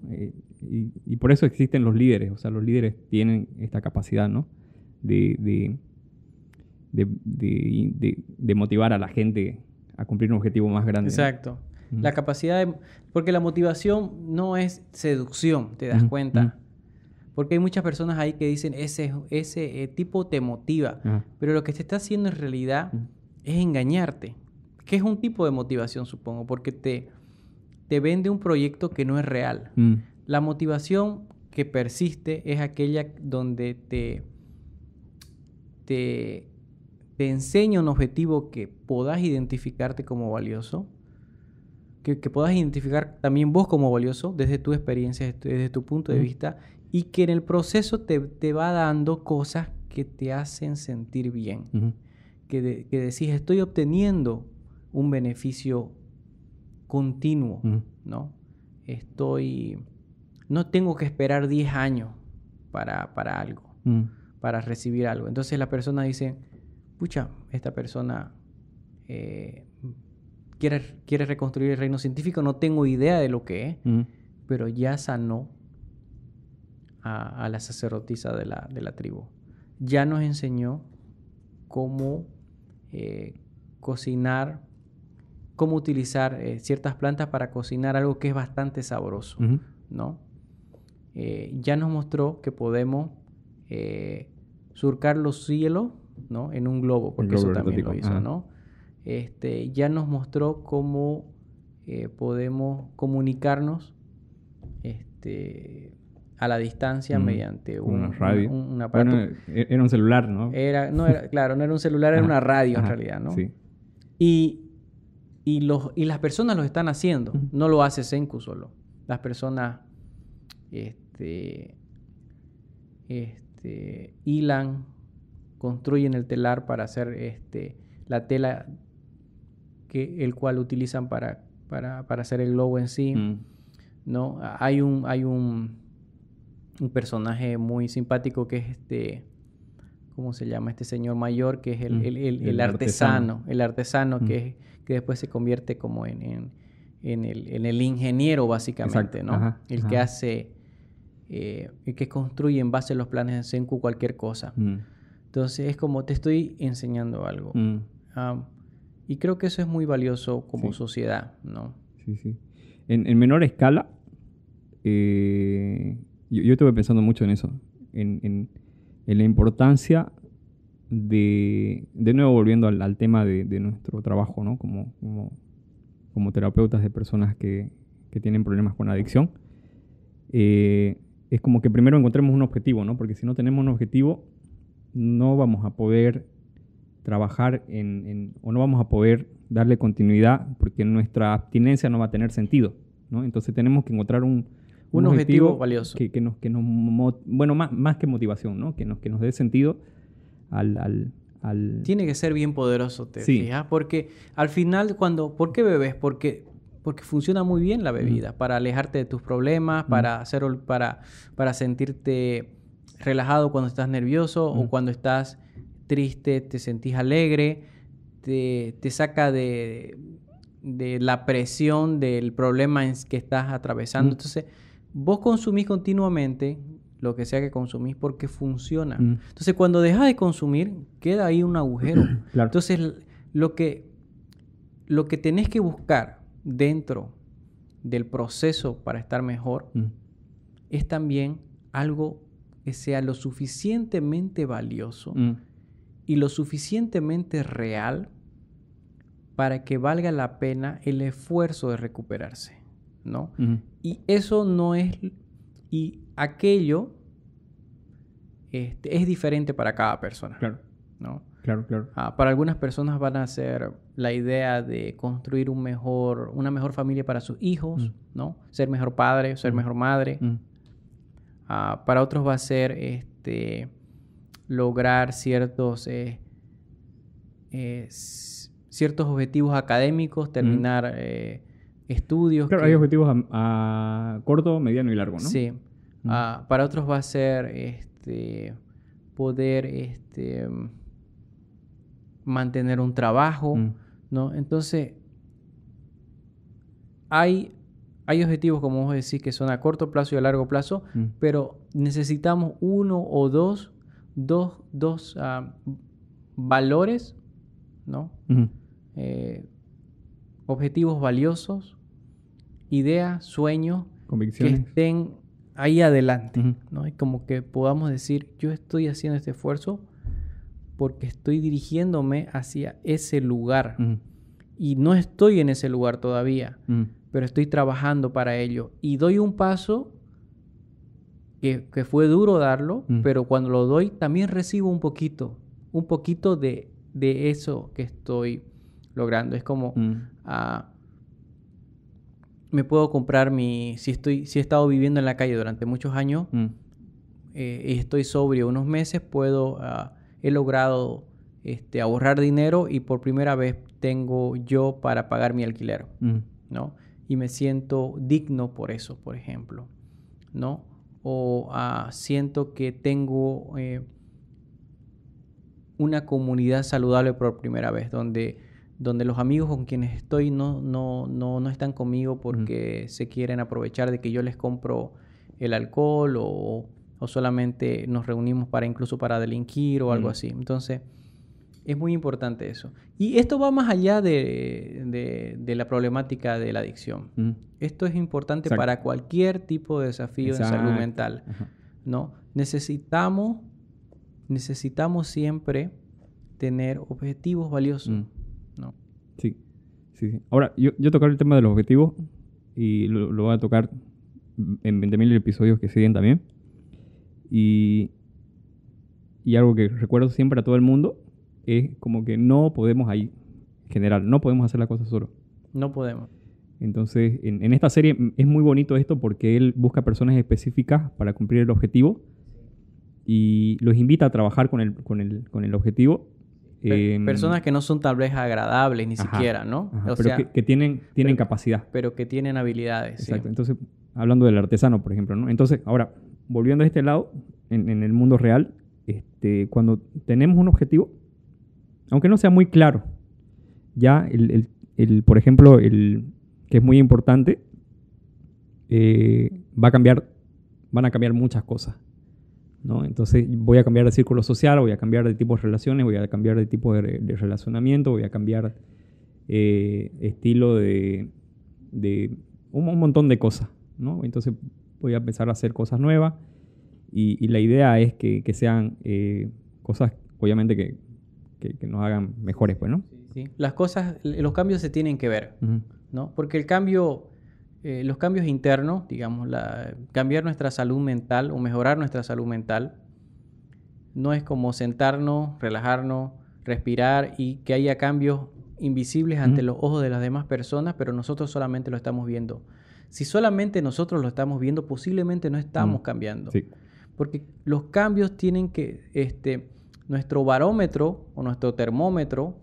Y por eso existen los líderes, o sea, los líderes tienen esta capacidad, ¿no? De motivar a la gente a cumplir un objetivo más grande. Exacto. ¿No? La capacidad porque la motivación no es seducción, te das cuenta. Porque hay muchas personas ahí que dicen, ese tipo te motiva. Pero lo que te está haciendo en realidad es engañarte. Que es un tipo de motivación, supongo, porque te vende un proyecto que no es real. La motivación que persiste es aquella donde te enseña un objetivo que puedas identificarte como valioso, que puedas identificar también vos como valioso desde tu experiencia, desde tu punto de vista, y que en el proceso te va dando cosas que te hacen sentir bien. Ujú. Que decís, estoy obteniendo un beneficio continuo, Ujú. ¿no? No tengo que esperar 10 años para algo, Ujú. para recibir algo. Entonces la persona dice, pucha, esta persona quiere reconstruir el reino científico, no tengo idea de lo que es, Ujú. pero ya sanó a la sacerdotisa de la tribu. Ya nos enseñó cómo cocinar, cómo utilizar ciertas plantas para cocinar algo que es bastante sabroso, Ujú. ¿no? Ya nos mostró que podemos surcar los cielos, ¿no? En un globo, porque globo eso también lo aerostático. hizo, Ajá. ¿no? Ya nos mostró cómo podemos comunicarnos a la distancia mediante Una radio. un aparato. Bueno, era un celular, ¿no? Claro, no era un celular, era Ajá. una radio en Ajá. realidad, ¿no? Sí. Y las personas lo están haciendo. Ujú. No lo hace Senku solo. Las personas hilan, construyen el telar para hacer la tela el cual utilizan para hacer el globo en sí, ¿no? Hay un personaje muy simpático que es ¿cómo se llama? Este señor mayor que es el artesano. El artesano que después se convierte como en el ingeniero, básicamente. Exacto. ¿no? Ajá. El Ajá. que hace, el que construye en base a los planes de Senku cualquier cosa. Entonces es como te estoy enseñando algo. Y creo que eso es muy valioso como sociedad, ¿no? Sí, sí. En menor escala, yo estuve pensando mucho en eso, en la importancia de nuevo volviendo al tema de nuestro trabajo, ¿no? Como terapeutas de personas que tienen problemas con adicción. Es como que primero encontremos un objetivo, ¿no? Porque si no tenemos un objetivo, no vamos a poder trabajar o no vamos a poder darle continuidad porque nuestra abstinencia no va a tener sentido, ¿no? Entonces tenemos que encontrar un objetivo valioso. Bueno, más que motivación, ¿no? Que nos dé sentido al... Tiene que ser bien poderoso, ¿te fijas? Porque al final, ¿por qué bebes? Porque funciona muy bien la bebida, para alejarte de tus problemas, para sentirte relajado cuando estás nervioso o cuando estás triste, te sentís alegre, te saca de la presión del problema que estás atravesando. Entonces, vos consumís continuamente lo que sea que consumís porque funciona. Entonces, cuando dejas de consumir, queda ahí un agujero. Claro. Entonces, lo que tenés que buscar dentro del proceso para estar mejor es también algo que sea lo suficientemente valioso y lo suficientemente real para que valga la pena el esfuerzo de recuperarse, ¿no? Y eso no es... Y aquello es diferente para cada persona. Claro. ¿No? Claro. Para algunas personas van a ser la idea de construir una mejor familia para sus hijos, ¿no? Ser mejor padre, ser mejor madre. Para otros va a ser lograr ciertos objetivos académicos, terminar estudios. Claro, hay objetivos a corto, mediano y largo, ¿no? Sí. Para otros va a ser poder mantener un trabajo, ¿no? Entonces, hay objetivos, como vos decís, que son a corto plazo y a largo plazo, pero necesitamos uno o dos valores, ¿no? Objetivos valiosos, ideas, sueños, convicciones, que estén ahí adelante, ¿no? Y como que podamos decir, yo estoy haciendo este esfuerzo porque estoy dirigiéndome hacia ese lugar y no estoy en ese lugar todavía, pero estoy trabajando para ello y doy un paso que fue duro darlo, pero cuando lo doy también recibo un poquito de eso que estoy logrando. Es como me puedo comprar si he estado viviendo en la calle durante muchos años, estoy sobrio unos meses, he logrado ahorrar dinero y por primera vez tengo yo para pagar mi alquiler, ¿no? Y me siento digno por eso, por ejemplo, ¿no? O siento que tengo una comunidad saludable por primera vez, donde los amigos con quienes estoy no están conmigo porque se quieren aprovechar de que yo les compro el alcohol o solamente nos reunimos incluso para delinquir o algo así. Entonces, es muy importante eso. Y esto va más allá de la problemática de la adicción. Esto es importante para cualquier tipo de desafío en salud mental, ¿no? Necesitamos siempre tener objetivos valiosos, ¿no? Sí. Ahora, yo tocar el tema de los objetivos y lo voy a tocar en 20.000 episodios que siguen también. Y algo que recuerdo siempre a todo el mundo es como que no podemos ahí, en general, no podemos hacer las cosas solos. No podemos. Entonces, en esta serie es muy bonito esto porque él busca personas específicas para cumplir el objetivo y los invita a trabajar con el objetivo. Personas que no son tal vez agradables ni siquiera, ¿no? Pero que tienen capacidad. Pero que tienen habilidades. Exacto. Sí. Entonces, hablando del artesano, por ejemplo, ¿no? Entonces, ahora, volviendo a este lado, en el mundo real, cuando tenemos un objetivo, aunque no sea muy claro, ya por ejemplo, que es muy importante, van a cambiar muchas cosas, ¿no? Entonces voy a cambiar de círculo social, voy a cambiar de tipo de relaciones, voy a cambiar de tipo de relacionamiento, voy a cambiar estilo de un montón de cosas, ¿no? Entonces voy a empezar a hacer cosas nuevas y la idea es que sean cosas, obviamente, que nos hagan mejores, pues, ¿no? Sí. Los cambios se tienen que ver, ¿no? Porque los cambios internos, digamos, cambiar nuestra salud mental o mejorar nuestra salud mental, no es como sentarnos, relajarnos, respirar y que haya cambios invisibles ante los ojos de las demás personas, pero nosotros solamente lo estamos viendo. Si solamente nosotros lo estamos viendo, posiblemente no estamos cambiando. Sí. Porque los cambios tienen que... nuestro barómetro o nuestro termómetro,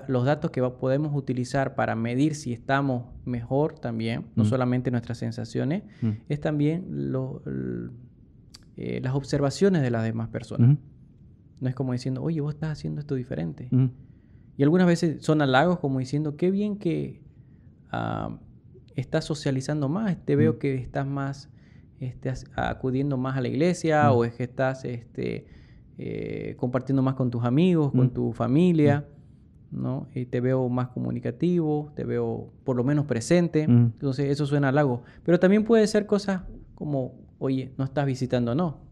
los datos que podemos utilizar para medir si estamos mejor también, no solamente nuestras sensaciones, es también las observaciones de las demás personas. No es como diciendo, oye, vos estás haciendo esto diferente. Y algunas veces son halagos como diciendo, qué bien que estás socializando más, te veo que estás más acudiendo más a la iglesia o es que estás... compartiendo más con tus amigos, con tu familia, ¿no? Y te veo más comunicativo, te veo por lo menos presente. Entonces eso suena halago. Pero también puede ser cosas como, oye, no estás visitando, no.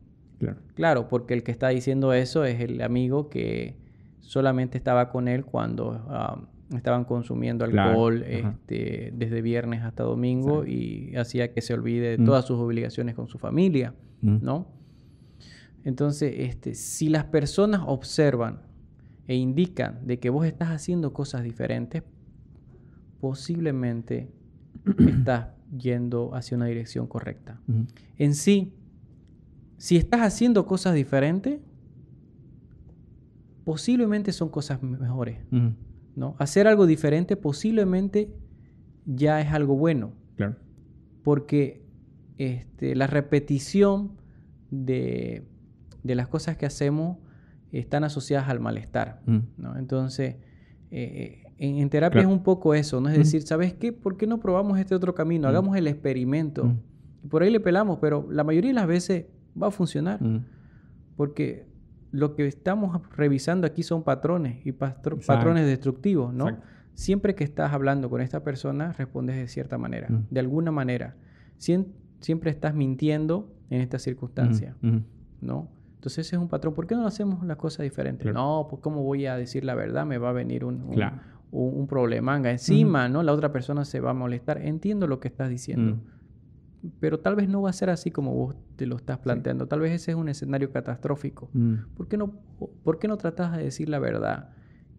Claro, porque el que está diciendo eso es el amigo que solamente estaba con él cuando estaban consumiendo alcohol desde viernes hasta domingo y hacía que se olvide de todas sus obligaciones con su familia, ¿no? Entonces, si las personas observan e indican de que vos estás haciendo cosas diferentes, posiblemente estás yendo hacia una dirección correcta. En sí, si estás haciendo cosas diferentes, posiblemente son cosas mejores, ¿no? Hacer algo diferente posiblemente ya es algo bueno. Claro. Porque la repetición de las cosas que hacemos están asociadas al malestar, ¿no? Entonces, en terapia es un poco eso, ¿no? Es decir, ¿sabes qué? ¿Por qué no probamos este otro camino? Hagamos el experimento. Por ahí le pelamos, pero la mayoría de las veces va a funcionar. Porque lo que estamos revisando aquí son patrones y patrones destructivos, ¿no? Exacto. Siempre que estás hablando con esta persona, respondes de cierta manera, de alguna manera. Siempre estás mintiendo en esta circunstancia, ¿no? Entonces ese es un patrón. ¿Por qué no hacemos las cosas diferentes? Claro. No, pues ¿cómo voy a decir la verdad? Me va a venir un problemanga encima, ¿no? La otra persona se va a molestar. Entiendo lo que estás diciendo. Pero tal vez no va a ser así como vos te lo estás planteando. Tal vez ese es un escenario catastrófico. ¿Por qué no tratas de decir la verdad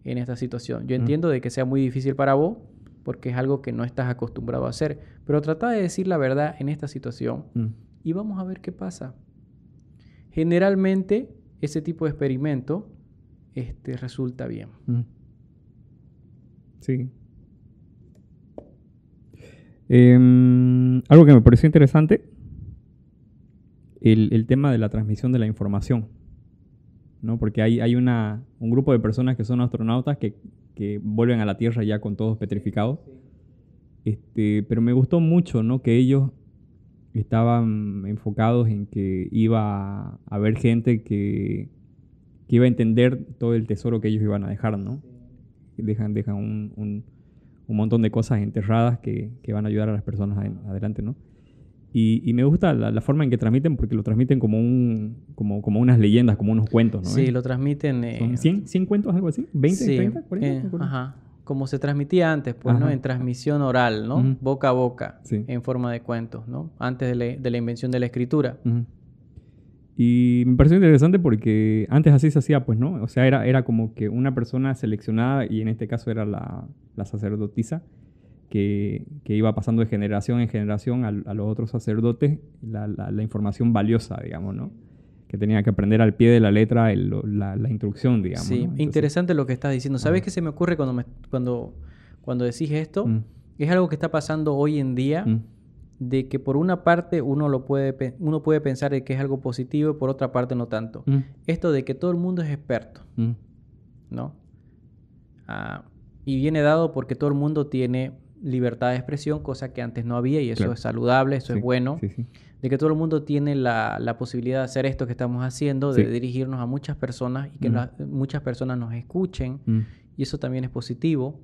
en esta situación? Yo entiendo de que sea muy difícil para vos porque es algo que no estás acostumbrado a hacer. Pero trata de decir la verdad en esta situación y vamos a ver qué pasa. generalmente ese tipo de experimento resulta bien. Sí. Algo que me pareció interesante, el tema de la transmisión de la información, ¿no? Porque hay un grupo de personas que son astronautas que vuelven a la Tierra ya con todos petrificados. Pero me gustó mucho, ¿no? Que ellos estaban enfocados en que iba a haber gente que iba a entender todo el tesoro que ellos iban a dejar, ¿no? Dejan un montón de cosas enterradas que van a ayudar a las personas adelante, ¿no? Y me gusta la forma en que transmiten, porque lo transmiten como unas leyendas, como unos cuentos, ¿no? Sí, lo transmiten... ¿Son 100 cuentos, algo así? ¿20, sí, 30, 40? Ajá. Como se transmitía antes, pues, Ajá. ¿no? En transmisión oral, ¿no? Ujú. Boca a boca, Sí. en forma de cuentos, ¿no? Antes de la invención de la escritura. Ujú. Y me pareció interesante porque antes así se hacía, pues, ¿no? O sea, era como que una persona seleccionada, y en este caso era la sacerdotisa, que iba pasando de generación en generación a los otros sacerdotes la información valiosa, digamos, ¿no? Que tenía que aprender al pie de la letra la instrucción, digamos. Sí, ¿no? Entonces, interesante lo que estás diciendo. ¿Sabes qué se me ocurre cuando decís esto? Es algo que está pasando hoy en día, de que por una parte uno puede pensar de que es algo positivo y por otra parte no tanto. Esto de que todo el mundo es experto, ¿no? Y viene dado porque todo el mundo tiene libertad de expresión, cosa que antes no había, y eso Claro. es saludable, eso Sí, es bueno. sí. De que todo el mundo tiene la posibilidad de hacer esto que estamos haciendo, de Sí. dirigirnos a muchas personas y que muchas personas nos escuchen, y eso también es positivo.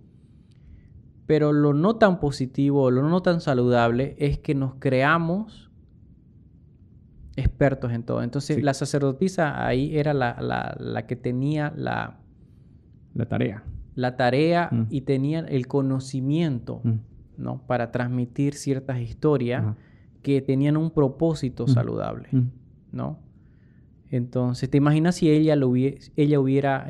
Pero lo no tan positivo, lo no tan saludable es que nos creamos expertos en todo. Entonces, Sí. la sacerdotisa ahí era la que tenía La tarea. la tarea y tenía el conocimiento, Mm. ¿no? Para transmitir ciertas historias Ajá. que tenían un propósito saludable, ¿no? Entonces, ¿te imaginas si ella hubiera,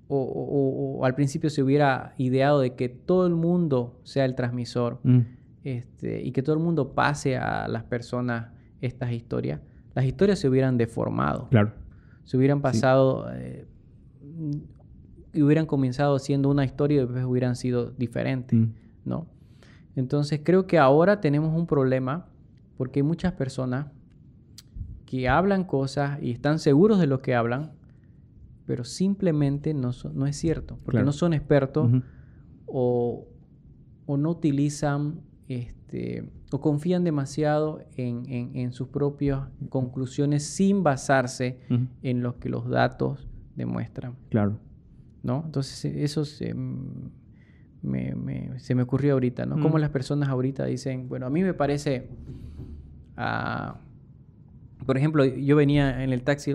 o al principio se hubiera ideado de que todo el mundo sea el transmisor, y que todo el mundo pase a las personas estas historias? Las historias se hubieran deformado. Claro. Se hubieran pasado, y hubieran comenzado siendo una historia y después hubieran sido diferentes, ¿no? Entonces creo que ahora tenemos un problema porque hay muchas personas que hablan cosas y están seguros de lo que hablan, pero simplemente no es cierto, porque Claro. no son expertos o no utilizan o confían demasiado en sus propias conclusiones sin basarse en lo que los datos demuestran. Claro. ¿No? Entonces eso se me ocurrió ahorita, ¿no? Como las personas ahorita dicen, bueno, a mí me parece, por ejemplo, yo venía en el taxi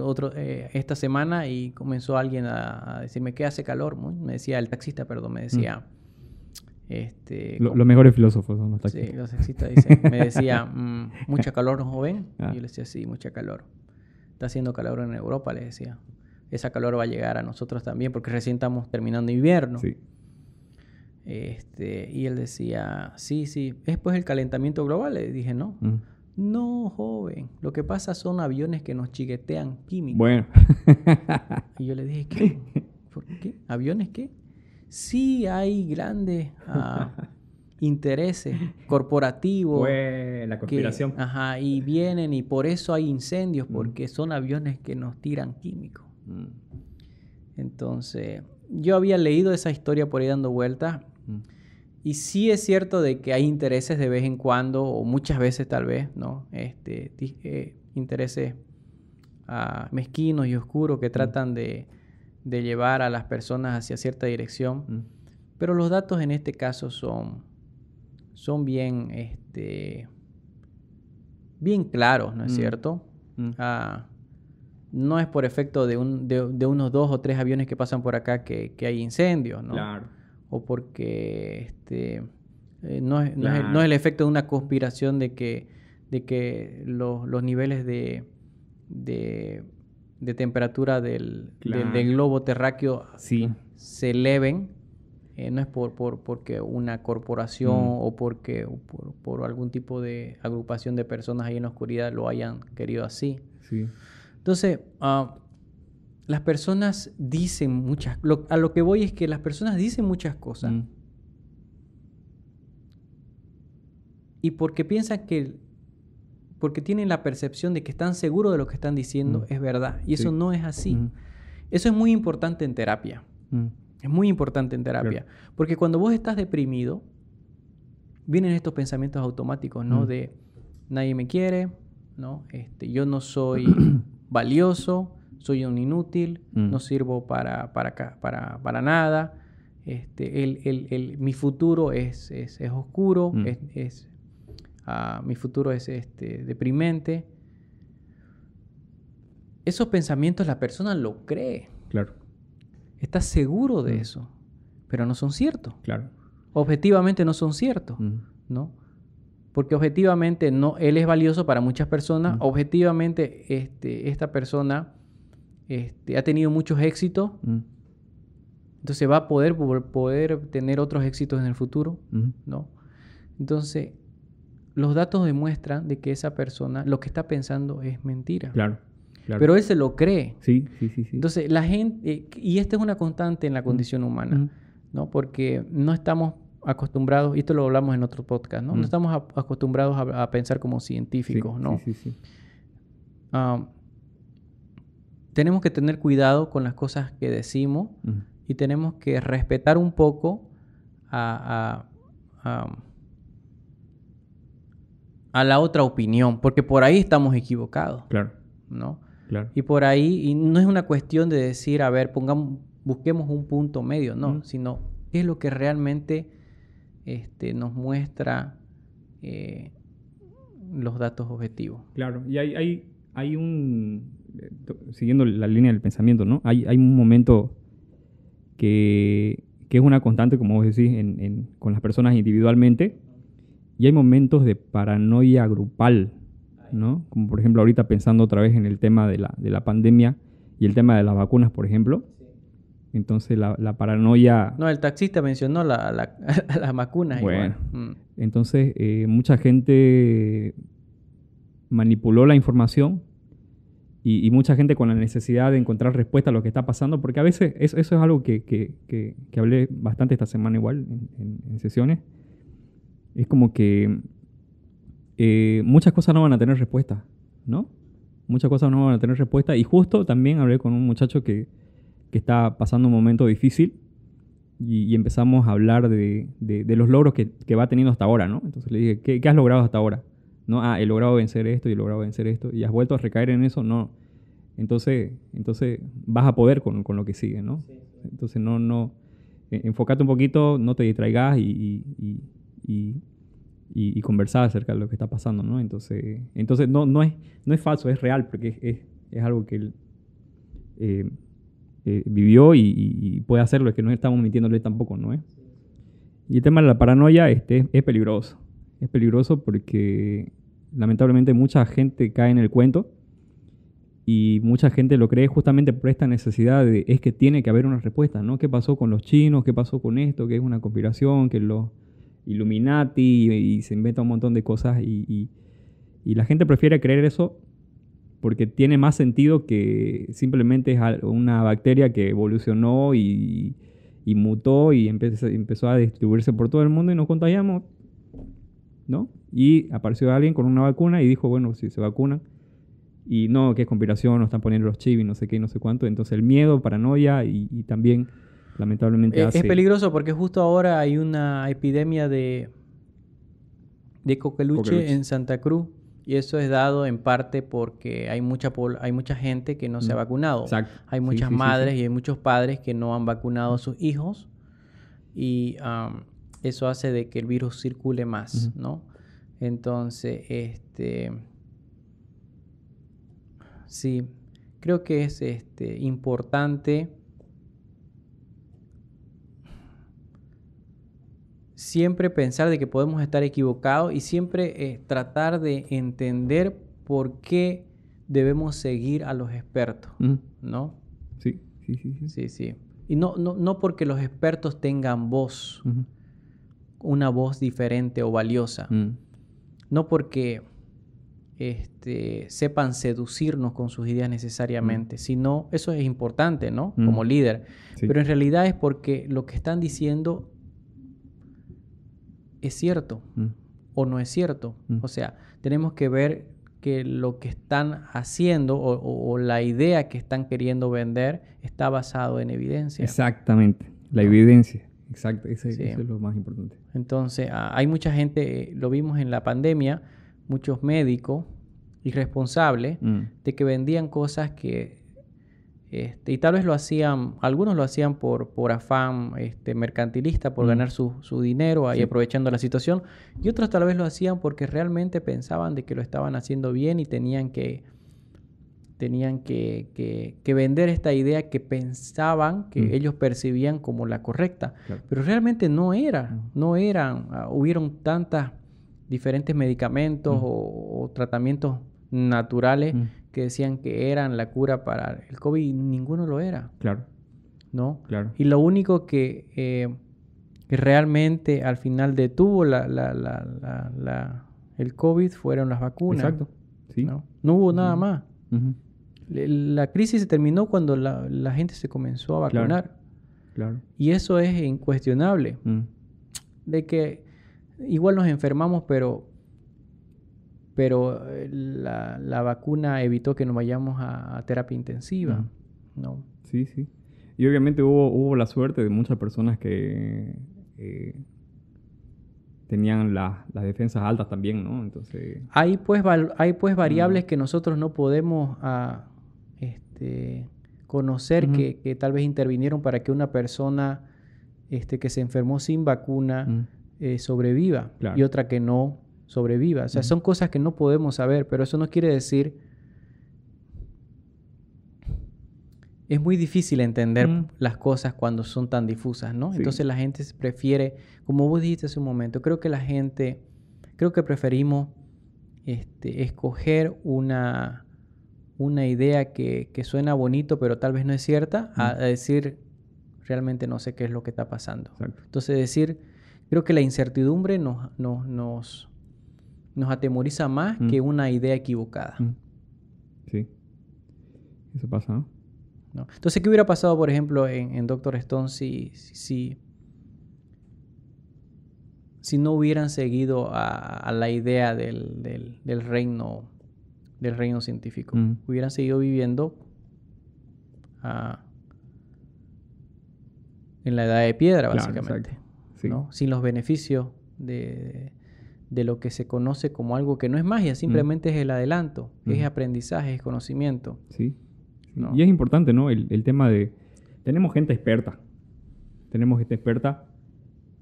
esta semana y comenzó alguien a decirme que hace calor, me decía el taxista, perdón, me decía, los mejores filósofos son los taxistas. Sí, los taxistas me decía, mucha calor, joven. Y yo le decía, sí, mucha calor. Está haciendo calor en Europa, le decía. Esa calor va a llegar a nosotros también porque recién estamos terminando invierno. Sí. Y él decía, sí, ¿es pues el calentamiento global? Le dije, no. No, joven. Lo que pasa son aviones que nos chiquetean químicos. Bueno. Y yo le dije, ¿qué? ¿Por qué? ¿Aviones qué? Sí, hay grandes intereses corporativos. La conspiración. Y vienen y por eso hay incendios, porque son aviones que nos tiran químicos. Entonces, yo había leído esa historia por ahí dando vueltas. Y sí es cierto de que hay intereses de vez en cuando, o muchas veces tal vez, ¿no? Intereses mezquinos y oscuros que tratan de llevar a las personas hacia cierta dirección. Pero los datos en este caso son bien, bien claros, ¿no es cierto? No es por efecto de unos 2 o 3 aviones que pasan por acá que hay incendios, ¿no? Claro. O porque no es el efecto de una conspiración de que los niveles de temperatura del globo terráqueo se eleven No es porque una corporación o por algún tipo de agrupación de personas ahí en la oscuridad lo hayan querido así. Sí. Entonces, las personas dicen muchas... a lo que voy es que las personas dicen muchas cosas. Y porque piensan porque tienen la percepción de que están seguros de lo que están diciendo, es verdad. Y eso no es así. Eso es muy importante en terapia. Es muy importante en terapia. Claro. Porque cuando vos estás deprimido, vienen estos pensamientos automáticos, ¿no? De nadie me quiere, ¿no? Yo no soy valioso, soy un inútil, no sirvo para nada. Mi futuro es oscuro, mi futuro es deprimente. Esos pensamientos la persona lo cree. Claro. Está seguro de eso, pero no son ciertos. Claro. Objetivamente no son ciertos, ¿no? Porque objetivamente no, él es valioso para muchas personas. Objetivamente esta persona ha tenido muchos éxitos. Entonces va a poder tener otros éxitos en el futuro, ¿no? Entonces, los datos demuestran de que esa persona lo que está pensando es mentira. Claro. Claro. Pero él se lo cree. Sí. Entonces, la gente... y esta es una constante en la condición humana, ¿no? Porque no estamos acostumbrados... y esto lo hablamos en otro podcast, ¿no? No estamos acostumbrados a pensar como científicos, ¿no? Sí. Tenemos que tener cuidado con las cosas que decimos y tenemos que respetar un poco a la otra opinión, porque por ahí estamos equivocados. Claro. ¿No? Claro. Y por ahí, y no es una cuestión de decir, a ver, busquemos un punto medio, no, sino qué es lo que realmente nos muestra los datos objetivos. Claro, y hay siguiendo la línea del pensamiento, ¿no? Hay un momento que es una constante, como vos decís, con las personas individualmente, y hay momentos de paranoia grupal, ¿no? Como por ejemplo ahorita pensando otra vez en el tema de la pandemia y el tema de las vacunas, por ejemplo. Entonces la paranoia... No, el taxista mencionó las vacunas. Bueno, entonces mucha gente manipuló la información y mucha gente con la necesidad de encontrar respuesta a lo que está pasando, porque a veces eso es algo que hablé bastante esta semana igual en sesiones. Es como que muchas cosas no van a tener respuesta, ¿no? Muchas cosas no van a tener respuesta. Y justo también hablé con un muchacho que está pasando un momento difícil y empezamos a hablar de los logros que va teniendo hasta ahora, ¿no? Entonces le dije, ¿qué has logrado hasta ahora? ¿No? He logrado vencer esto y he logrado vencer esto. ¿Y has vuelto a recaer en eso? No. Entonces vas a poder con lo que sigue, ¿no? Sí. Entonces enfócate un poquito, no te distraigas y conversar acerca de lo que está pasando, ¿no? Entonces no es falso, es real, porque es algo que él vivió y puede hacerlo, es que no estamos mintiéndole tampoco, ¿no? Y el tema de la paranoia es peligroso. Es peligroso porque lamentablemente mucha gente cae en el cuento y mucha gente lo cree justamente por esta necesidad es que tiene que haber una respuesta, ¿no? ¿Qué pasó con los chinos? ¿Qué pasó con esto? ¿Qué es una conspiración? ¿Qué los Illuminati? Y se inventa un montón de cosas y la gente prefiere creer eso porque tiene más sentido que simplemente es una bacteria que evolucionó y mutó y empezó a distribuirse por todo el mundo y nos contagiamos, ¿no? Y apareció alguien con una vacuna y dijo, bueno, si se vacunan, y no, que es conspiración, nos están poniendo los chips y no sé qué y no sé cuánto. Entonces el miedo, paranoia y también lamentablemente es peligroso porque justo ahora hay una epidemia de coqueluche en Santa Cruz. Y eso es dado en parte porque hay mucha gente que no se ha vacunado. Exacto. Hay muchas madres y hay muchos padres que no han vacunado a sus hijos. Y eso hace de que el virus circule más, ¿no? Entonces, sí, creo que es importante siempre pensar de que podemos estar equivocados y siempre tratar de entender por qué debemos seguir a los expertos, ¿no? Sí. Sí. Y no porque los expertos tengan voz, Ujú. una voz diferente o valiosa. No porque sepan seducirnos con sus ideas necesariamente, sino, eso es importante, ¿no? Como líder. Sí. Pero en realidad es porque lo que están diciendo es cierto o no es cierto. O sea, tenemos que ver que lo que están haciendo o la idea que están queriendo vender está basado en evidencia. Exactamente, la evidencia. Exacto, Sí. eso es lo más importante. Entonces, hay mucha gente, lo vimos en la pandemia, muchos médicos irresponsables de que vendían cosas que, y tal vez lo hacían, algunos lo hacían por afán mercantilista, por ganar su dinero ahí, Sí. aprovechando la situación, y otros tal vez lo hacían porque realmente pensaban de que lo estaban haciendo bien y tenían que vender esta idea que pensaban, que ellos percibían como la correcta. Claro. Pero realmente no era. No eran. Hubieron tantas diferentes medicamentos o tratamientos naturales que decían que eran la cura para el COVID y ninguno lo era. Claro. ¿No? Claro. Y lo único que realmente al final detuvo el COVID fueron las vacunas. Exacto. Sí. No hubo nada más. Ujú. La crisis se terminó cuando la gente se comenzó a vacunar. Claro. Y eso es incuestionable. De que igual nos enfermamos, pero la vacuna evitó que nos vayamos a terapia intensiva. ¿No? Sí, sí. Y obviamente hubo la suerte de muchas personas que tenían las defensas altas también, ¿no? Entonces... Hay pues variables que nosotros no podemos conocer que tal vez intervinieron para que una persona que se enfermó sin vacuna sobreviva. Claro. Y otra que no sobreviva. O sea, son cosas que no podemos saber, pero eso no quiere decir... Es muy difícil entender las cosas cuando son tan difusas, ¿no? Sí. Entonces la gente prefiere, como vos dijiste hace un momento, creo que preferimos escoger una idea que suena bonito, pero tal vez no es cierta, a decir, realmente no sé qué es lo que está pasando. Exacto. Entonces creo que la incertidumbre nos atemoriza más que una idea equivocada. Sí. Eso pasa, ¿no? ¿No? Entonces, ¿qué hubiera pasado, por ejemplo, en Doctor Stone si no hubieran seguido a la idea del reino científico? Hubieran seguido viviendo en la edad de piedra, Claro, básicamente. exacto. Sí. ¿No? Sin los beneficios de lo que se conoce como algo que no es magia, simplemente es el adelanto, es aprendizaje, es conocimiento. Sí. ¿No? Y es importante, ¿no? El tema de... Tenemos gente experta.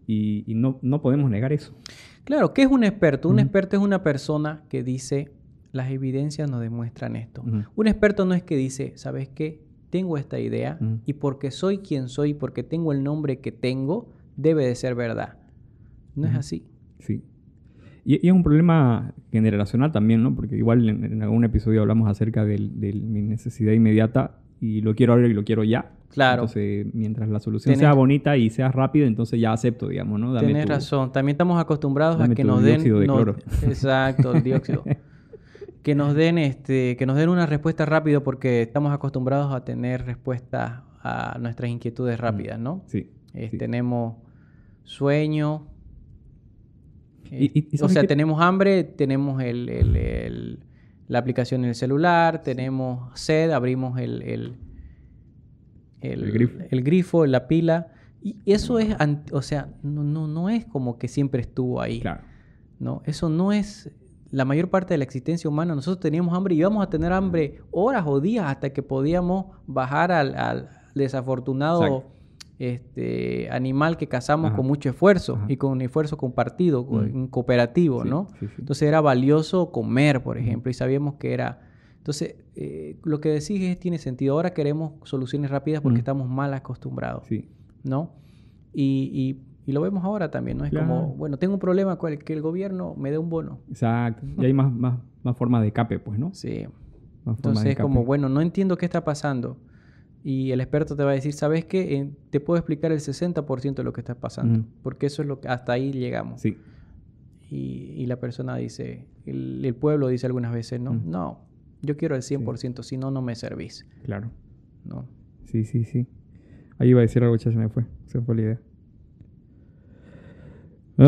Y no podemos negar eso. Claro, ¿qué es un experto? Un experto es una persona que dice, las evidencias nos demuestran esto. Un experto no es que dice, ¿sabes qué? Tengo esta idea y porque soy quien soy, porque tengo el nombre que tengo, debe de ser verdad. No es así. Sí. Y es un problema generacional también, ¿no? Porque igual en algún episodio hablamos acerca de mi necesidad inmediata y lo quiero ahora y lo quiero ya. Claro. Entonces, mientras la solución sea bonita y sea rápida, entonces ya acepto, digamos, ¿no? Tienes razón. También estamos acostumbrados a que nos den... dióxido de cloro. Exacto, el dióxido. que nos den una respuesta rápido porque estamos acostumbrados a tener respuestas a nuestras inquietudes rápidas, ¿no? Sí. Sí. Tenemos sueño... ¿Y o sea, qué? tenemos hambre, tenemos la aplicación en el celular, tenemos sed, abrimos el grifo, la pila. Y eso es, o sea, no es como que siempre estuvo ahí. Claro. ¿No? Eso no es la mayor parte de la existencia humana. Nosotros teníamos hambre y íbamos a tener hambre horas o días hasta que podíamos bajar al desafortunado... Exacto. Animal que cazamos con mucho esfuerzo y con un esfuerzo compartido, cooperativo, Sí, ¿no? sí, sí. Entonces era valioso comer, por ejemplo, y sabíamos que era... Entonces, lo que decís tiene sentido. Ahora queremos soluciones rápidas porque estamos mal acostumbrados, Sí. ¿no? Y lo vemos ahora también, ¿no? Es como, bueno, tengo un problema con que el gobierno me dé un bono. Exacto. Y hay más formas de escape, pues, ¿no? Sí. Más formas Entonces de es como, escape. bueno, no entiendo qué está pasando. Y el experto te va a decir, ¿sabes qué? Te puedo explicar el 60% de lo que está pasando. Porque eso es lo que hasta ahí llegamos. Sí. Y la persona dice, el pueblo dice algunas veces, ¿no? No, yo quiero el 100%, si no, no me servís. Claro. ¿No? Sí. Ahí iba a decir algo, ya se me fue la idea. Pero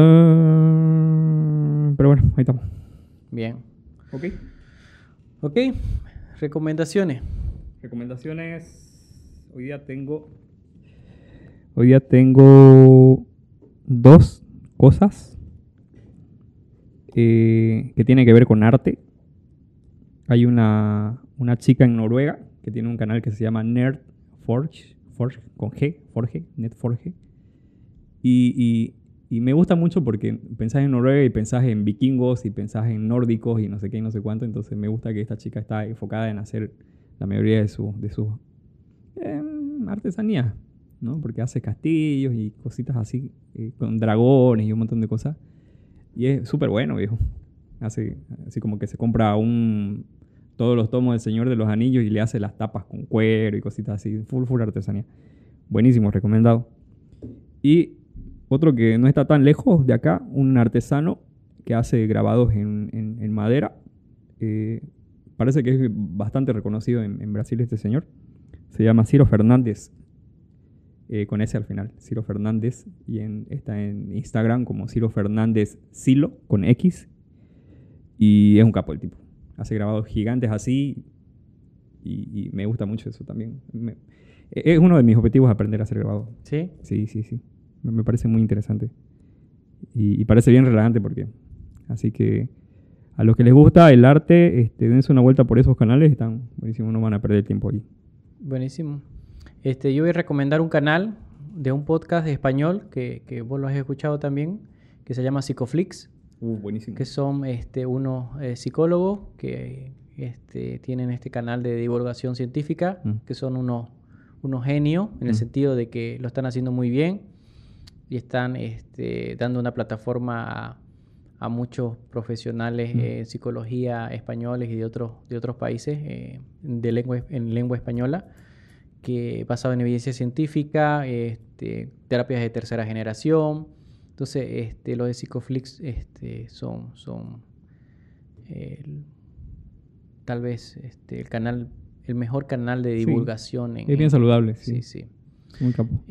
bueno, ahí estamos. Bien. Ok. Recomendaciones. Hoy día tengo 2 cosas que tienen que ver con arte. Hay una chica en Noruega que tiene un canal que se llama Nerdforge, con G, Forge, Netforge. Y me gusta mucho porque pensás en Noruega y pensás en vikingos y pensás en nórdicos y no sé qué y no sé cuánto. Entonces me gusta que esta chica está enfocada en hacer la mayoría de sus artesanías, ¿no? Porque hace castillos y cositas así, con dragones y un montón de cosas. Y es súper bueno, viejo. Hace así como que se compra todos los tomos del Señor de los Anillos y le hace las tapas con cuero y cositas así. Full artesanía. Buenísimo, recomendado. Y otro que no está tan lejos de acá, un artesano que hace grabados en madera. Parece que es bastante reconocido en Brasil este señor. Se llama Ciro Fernández, con S al final, Ciro Fernández. Y está en Instagram como Ciro Fernández Silo, con X. Y es un capo el tipo. Hace grabados gigantes así y me gusta mucho eso también. Es uno de mis objetivos aprender a hacer grabados. ¿Sí? Sí. Me parece muy interesante. Y parece bien relajante porque... Así que a los que les gusta el arte, dense una vuelta por esos canales. Están buenísimos, no van a perder tiempo allí. Buenísimo. Yo voy a recomendar un canal de un podcast de español que vos lo has escuchado también, que se llama Psicoflix. Buenísimo. Que son unos psicólogos que tienen este canal de divulgación científica, que son unos genios en el sentido de que lo están haciendo muy bien y están dando una plataforma a muchos profesionales en psicología españoles y de otros países en lengua española, que basado en evidencia científica, terapias de tercera generación. Entonces, los de Psicoflix son tal vez el mejor canal de divulgación. Es bien saludable. Sí. Muy capo.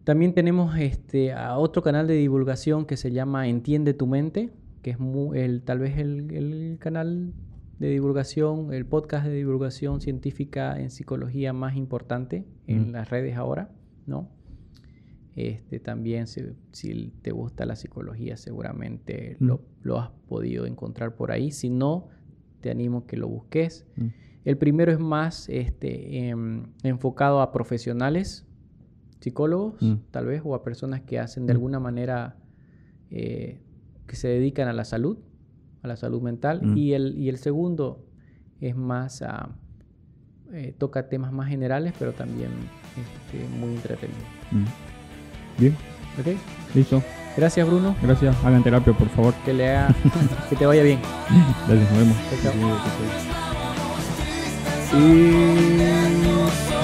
También tenemos a otro canal de divulgación que se llama Entiende tu Mente, que es tal vez el canal de divulgación, el podcast de divulgación científica en psicología más importante en las redes ahora, ¿no? También si te gusta la psicología seguramente lo has podido encontrar por ahí. Si no, te animo a que lo busques. El primero es más enfocado a profesionales, psicólogos tal vez, o a personas que hacen de alguna manera que se dedican a la salud mental. Y el segundo es más toca temas más generales, pero también muy entretenido. Bien. ¿Ok? Listo. Gracias, Bruno. Gracias. Hagan terapia, por favor. Que te vaya bien. Gracias, nos vemos. Chao. Y...